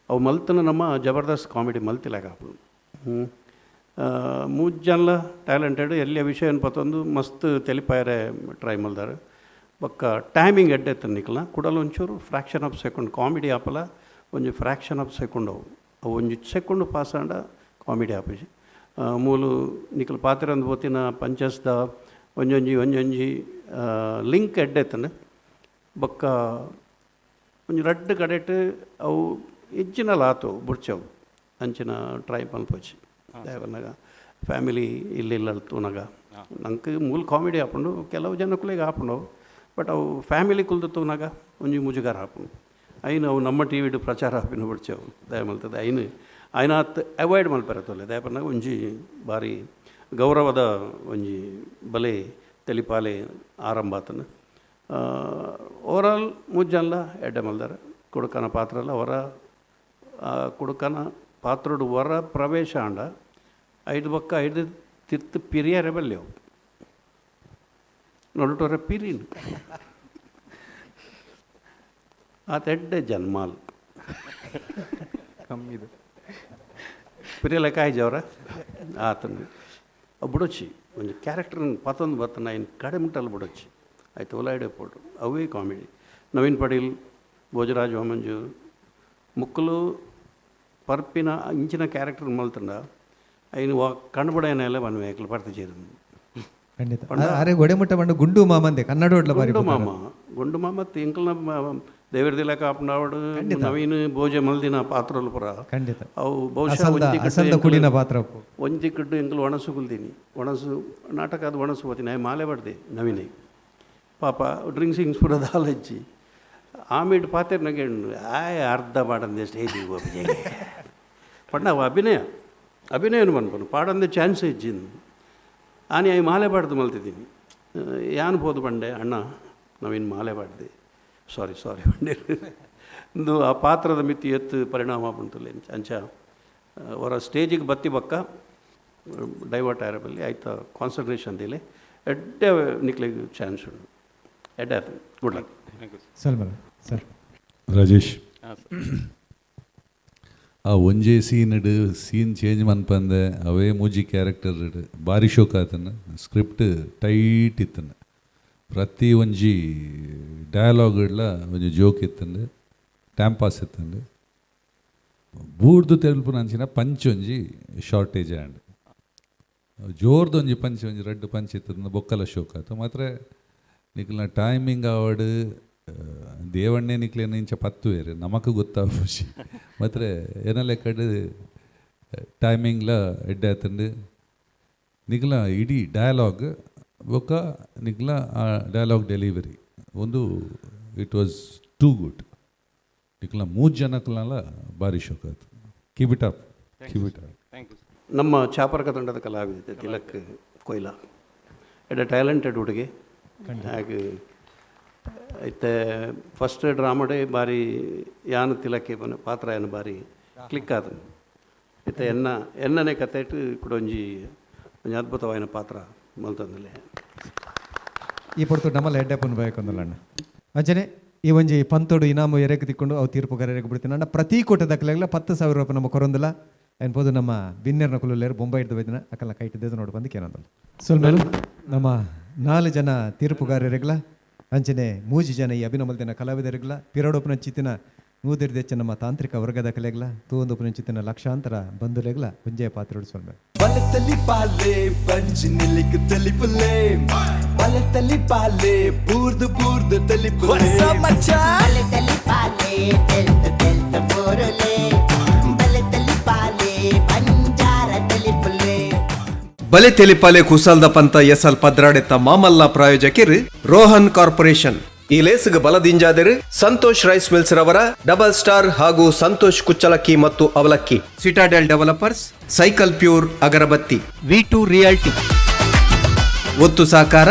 Speaker 7: ಅವು ಮಲ್ತನ ನಮ್ಮ ಜಬರ್ದಸ್ತ್ ಕಾಮಿಡಿ ಮಲ್ತಿಲಾಗ ಆಪುಂಡು ಮೂರು ಜನ ಟ್ಯಾಲೆಂಟೆಡ್ ಎಲ್ಲಿಯ ವಿಷಯ ಪತ್ತೊಂದು ಮಸ್ತ್ ತೆಲಿಪಾಯರೆ ಟ್ರೈ ಮಲ್ದಾರೆ ಬೊಕ್ಕ ಟೈಮಿಂಗ್ ಎಡ್ಡೆ ಎತ್ತ ನಿಕ್ಲ ಕುಡಲು ಒಂಚೂರು ಫ್ರ್ಯಾಕ್ಷನ್ ಆಫ್ ಸೆಕೆಂಡ್ ಕಾಮಿಡಿ ಆಪಲ ಒಂಜಿ ಫ್ರ್ಯಾಕ್ಷನ್ ಆಫ್ ಸೆಕೆಂಡ್ ಅವು ಒಂಜಿ ಸೆಕೆಂಡ್ ಪಾಸ್ ಆಂಡ ಕಾಮಿಡಿ ಆಪುಜಿ ಮೂಲು ನಿಕಲ್ ಪಾತ್ರಂದು ಪೋತಿನ ಪಂಚಸ್ದ ಒಂಜೊಂಜಿ ಲಿಂಕ್ ಎಡ್ಡೆತ್ತಂಡು ಬೊಕ್ಕ ಒಂಜಿ ರಡ್ಡ್ ಕಡೆಟ್ ಅವು ಇಜ್ಜಿನಲ್ಲ ಆತು ಬುಡ್ಚವು ಅಂಚಿನ ಟ್ರೈ ಮಲ್ಪೋಚಿ ದೇವನಾಗ ಫ್ಯಾಮಿಲಿ ಇಲ್ಲಿಲ್ಲ ತೂನಾಗ ನಂಗೆ ಮೂಲ ಕಾಮಿಡಿ ಹಾಕೊಂಡು ಕೆಲವು ಜನಕ್ಕಳಿಗೆ ಹಾಕೊಂಡವು ಬಟ್ ಅವು ಫ್ಯಾಮಿಲಿ ಕುಲ್ದು ತೂನಾಗ ಒಂಜಿ ಮುಜುಗಾರ ಹಾಕೊಂಡು ಐನು ಅವು ನಮ್ಮ ಟಿ ವಿಡು ಪ್ರಚಾರ ಹಾಪಿನ ಬಿಡ್ಚವು ದಯ ಮಲ್ತದೆ ಐನ ಅವಾಯ್ಡ್ ಮಲ್ಪರತ್ತಲ್ಲ ದಯಪನ್ನಾಗ ಒಂಜಿ ಭಾರಿ ಗೌರವದ ಒಂಜಿ ಬಲೆ ತೆಲಿಪಾಲೆ ಆರಂಭ ಆತನ ಓವರಾಲ್ ಮೂರು ಜನ ಎಡ್ಡೆ ಮಲ್ದಾರ ಕುಡುಕನ ಪಾತ್ರಲ್ಲ ಹೊರ ಕುಡುಕನ ಪಾತ್ರೋಡು ಹೊರ ಪ್ರವೇಶ ಆಂಡ ಐದು ಬೊಕ್ಕ ಐದು ತಿರ್ತು ಪಿರಿಯರೆ ಬಲ್ಲೆವು ನೋಡೋರ ಪಿರಿನ್ ಆತೆಡ್ಡೆ ಜನ್ಮಾಲ್
Speaker 8: ಕಮ್ಮಿದು
Speaker 7: ಪಿರಿಯಲ ಕಾಯ್ಜವ್ರ ಆತನ ಬುಡೊಚ್ಚಿ ಒಂದು ಕ್ಯಾರೆಕ್ಟರ್ನ ಪತ್ತೊಂದು ಬರ್ತಾನೆ ಇನ್ನು ಕಡೆ ಮುಟ್ಟಲ್ಲಿ ಬುಡೊಚ್ಚಿ ಆಯ್ತು ಒಲಾಯ್ಡೆ ಪೋಟು ಅವೇ ಕಾಮಿಡಿ ನವೀನ್ ಪಡೀಲ್ ಭೋಜರಾಜ್ ವಾಮಂಜು ಮುಕ್ಕಲು ಪರ್ಪಿನ ಇಂಚಿನ ಕ್ಯಾರೆಕ್ಟರ್ ಮಲ್ತಂಡ ಐನು ಕಣ್ಬುಡೇನೆಲ್ಲ ಬನ್ನಿ ವೇಕಲು ಬರ್ತ ಚೇರು
Speaker 4: ಖಂಡಿತ ಅರೆ ಗೊಡೆಮುಟ್ಟ ಬಂಡು ಗುಂಡು ಮಾಮಂದೆ ಕನ್ನಡ ಒಡ್ಲ ಬಾರಿ
Speaker 7: ಗುಂಡು ಮಾಮ ಇಂಕಲ್ನ ದೇವರದಿಲಕ ಆಪುಂಡಾವಡು ನವೀನ್ ಭೋಜ ಮಲ್ದಿನ ಪಾತ್ರಲು ಪುರ
Speaker 4: ಖಂಡಿತ
Speaker 7: ಅವು ಬಹುಶಃ
Speaker 4: ಕುಡಿನ ಪಾತ್ರ
Speaker 7: ಒಂಜಿ ಕಡ್ಡು ಎಂಕಲು ಒಣಸು ಕುಲ್ದೀನಿ ಒಣಸು ನಾಟಕ ಅದು ಒಣಸು ಹೋತೀನಿ ಮಾಲೆ ಬಡ್ದೆ ನವೀನೇ ಪಾಪ ಡ್ರಿಂಕ್ಸಿಂಗ್ಸ್ ಪುರ ದಾಲಜ್ಜಿ ಆಮೇಲೆ ಪಾತ್ರೆ ನಗೆ ಅರ್ಧ ಮಾಡಂದೆ ಸ್ಟೇಜಿಗೆ ಹೋಗಿ ಪಂಡ ಅವು ಅಭಿನಯನು ಬಂದ್ಪನು ಪಾಡಂದೆ ಚಾನ್ಸ್ ಇಜ್ಜಿಂದು ಆನೆ ಅవి ಮಾಲೆ ಬಾಡ್ದು ಮಲ್ತಿದ್ದೀನಿ ಯಾನು ಹೋದು ಬಂಡೆ ಅಣ್ಣ ನಾವೇನು ಮಾಲೆ ಬಾಡ್ದೆ ಸಾರಿ ಬಂಡೆ ಒಂದು ಆ ಪಾತ್ರದ ಮಿತಿ ಎತ್ತು ಪರಿಣಾಮ ಬಂತಲ್ಲ ಅಂಚ ಅವರ ಸ್ಟೇಜಿಗೆ ಬತ್ತಿ ಬಕ್ಕ ಡೈವರ್ಟ್ ಆರಬಲ್ಲಿ ಆಯ್ತಾ ಕಾನ್ಸಂಟ್ರೇಷನ್ ದಿಲೆ ಎಡ್ಡೆ ನಿಕ್ಲಿಗೆ ಚಾನ್ಸ್ ಉಂಟು ಎಡ್ಡೆ ಆಯ್ತು good luck
Speaker 4: Salman sir
Speaker 11: Rajesh ಆ ಒಂಜೇ ಸೀನ್ ಚೇಂಜ್ ಮನ್ಪಂದೆ ಅವೇ ಮೂಜಿ ಕ್ಯಾರೆಕ್ಟರ್ ಭಾರಿ ಶೋಕ್ ಆತನ ಸ್ಕ್ರಿಪ್ಟ್ ಟೈಟ್ ಇತ್ತನ ಪ್ರತಿ ಒಂಜಿ ಡಯಲಾಗ್ಲ ಒಂಜಿ ಜೋಕ್ ಇತ್ತಂಡು ಟೈಮ್ ಪಾಸ್ ಇತ್ತಂಡು ಬೂರ್ದು ತೆಲುಪುನಂಚಿನ ಪಂಚ್ ಒಂಜಿ ಶಾರ್ಟೇಜ್ ಆ್ಯಂಡ್ ಜೋರ್ದು ಒಂಜಿ ಪಂಚ್ ಒಂಜಿ ರೆಡ್ ಪಂಚ್ ಇತ್ತಂದು ಬೊಕ್ಕಲ ಶೋಕ್ ಆಯ್ತು ಮಾತ್ರ ನಿಕ್ಲಿನ ಟೈಮಿಂಗ್ ಆವಡ್ ದೇವಣ್ಣೆ ನಿಕ್ಲೇನ ಇಂಚ ಪತ್ತು ಬೇರೆ ನಮಕ್ ಗೊತ್ತಾವ ಖುಷಿ ಮಾತ್ರ ಏನಲ್ಲ ಕಡೆ ಟೈಮಿಂಗ್ಲ ಎಡ್ಡೆ ಆತಂಡು ನಿಕ್ಲ ಇಡೀ ಡಯಲಾಗ್ ಬೊಕ್ಕ ನಿಕ್ಲ ಆ ಡಯಲಾಗ್ ಡೆಲಿವರಿ ಒಂದು ಇಟ್ ವಾಸ್ ಟೂ ಗುಡ್ ನಿಕ್ಲ 3 ಜನಕ್ಲೆಲ್ಲ ಭಾರಿ ಶೋಕ್ ಆಯ್ತು. Keep it up.
Speaker 7: ನಮ್ಮ ಚಾಪರ್ಕ ತಂಡದ ಕಲಾವಿದ ತಿಲಕ್ ಕೊಯ್ಲ ಎಡ ಟ್ಯಾಲೆಂಟೆಡ್ ಹುಡುಗಿ ಹಾಗೆ ಐತೆ ಫಸ್ಟ್ ಡ್ರಾಮಡೆ ಬಾರಿ ಯಾನು ತಿಲಕ್ಕೆ ಪಾತ್ರ ಏನು ಬಾರಿ ಕ್ಲಿಕ್ ಆದ ಐತೆ ಎನ್ನನೇ ಕತೆ ಇಟ್ಟು ಕೂಡ ಒಂಜಿ ಅದ್ಭುತವಾದ ಪಾತ್ರ ಮಲ್ತಂದಲೆ
Speaker 4: ಈ ಪೊರ್ತು ನಮ್ಮಲ್ಲ ಎಡ್ಡೆಪ್ಪನ ಬೇಕಂದಲ್ಲ ಅಣ್ಣ ಅಂಚನೆ ಈ ಒಂಜಿ ಪಂತೋಡು ಇನಾಮು ಎರೆಗೆ ತಿಕ್ಕೊಂಡು ಅವು ತೀರ್ಪುಗಾರರಿಗೆ ಬಿಡ್ತೀನಿ ಅಣ್ಣ ಪ್ರತಿ ಕೋಟೆ ದಕ್ಕಲೆಲ್ಲ 10,000 ರೂಪಾಯಿ ನಮ್ಮ ಕೊರೊಂದಿಲ್ಲ ಎನ್ಬೋದು ನಮ್ಮ ಬಿನ್ನೆರ್ನ ಕುಲ್ಲರು ಬೊಂಬೈ ಹಿಡ್ದು ಬೈದಿನ ಅಕ್ಕಲ್ಲ ಕೈಟಿದ್ದು ನೋಡಿ ಬಂದು ಕೇನಂದಲ್ಲ ಸ್ವಲ್ಪ ನಮ್ಮ 4 ಜನ ತೀರ್ಪುಗಾರರಿಗಲ ಅಂಚನೆ 3 ಜನ ಈ ಅಭಿನಮಲ್ದಿನ ಕಲಾವಿದರಿಗಲ ಪಿರೋಡೋಪನ ಚಿತ್ತಿನ ನೂದಿರ್ದೆಚ್ಚ ನಮ್ಮ ತಾಂತ್ರಿಕ ವರ್ಗದ ಕಲೆಗಲ ತೂಂದೋಪನ ಚಿತ್ತಿನ ಲಕ್ಷಾಂತರ ಬಂಧುಲೆಗಲ ಮುಂಜೆ ಪಾತ್ರ ಉಡಿಸೋಣ
Speaker 2: ಬಲತಲಿ ಪಾಲೆ ಪಂಚ್ ನಿಲಿಕ್ ತಲಿಪುಲೆ ಬಲತಲಿ ಪಾಲೆ ಬೂರ್ದು ಬೂರ್ದು ತಲಿಪುಲೆ
Speaker 3: ಬಲತಲಿ ಪಾಲೆ ತೆಲ್ತ ಪೋರುಲೆ ಬಲತಲಿ ಪಾಲೆ ಬಂಜಾರ ತಲಿಪುಲೆ
Speaker 1: ಬಲೆ ತೆಲಿಪಾಲೆ ಕುಸಾಲ್ದ ಪಂತ ಎಸಲ್ ಪದ್ರಾಡೆತ್ತ ಮಾಮಲ್ಲ ಪ್ರಾಯೋಜಕರು ರೋಹನ್ ಕಾರ್ಪೊರೇಷನ್. ಈ ಲೇಸ್ಗೆ ಬಲದಿಂಜಾದರು ಸಂತೋಷ್ ರೈಸ್ ಮಿಲ್ಸ್ ರವರ ಡಬಲ್ ಸ್ಟಾರ್ ಹಾಗೂ ಸಂತೋಷ್ ಕುಚ್ಚಲಕ್ಕಿ ಮತ್ತು ಅವಲಕ್ಕಿ. ಸಿಟಾಡೆಲ್ ಡೆವಲಪರ್ಸ್, ಸೈಕಲ್ ಪ್ಯೂರ್ ಅಗರಬತ್ತಿ, V2 ರಿಯಾಲ್ಟಿ. ಒತ್ತು ಸಾಕಾರ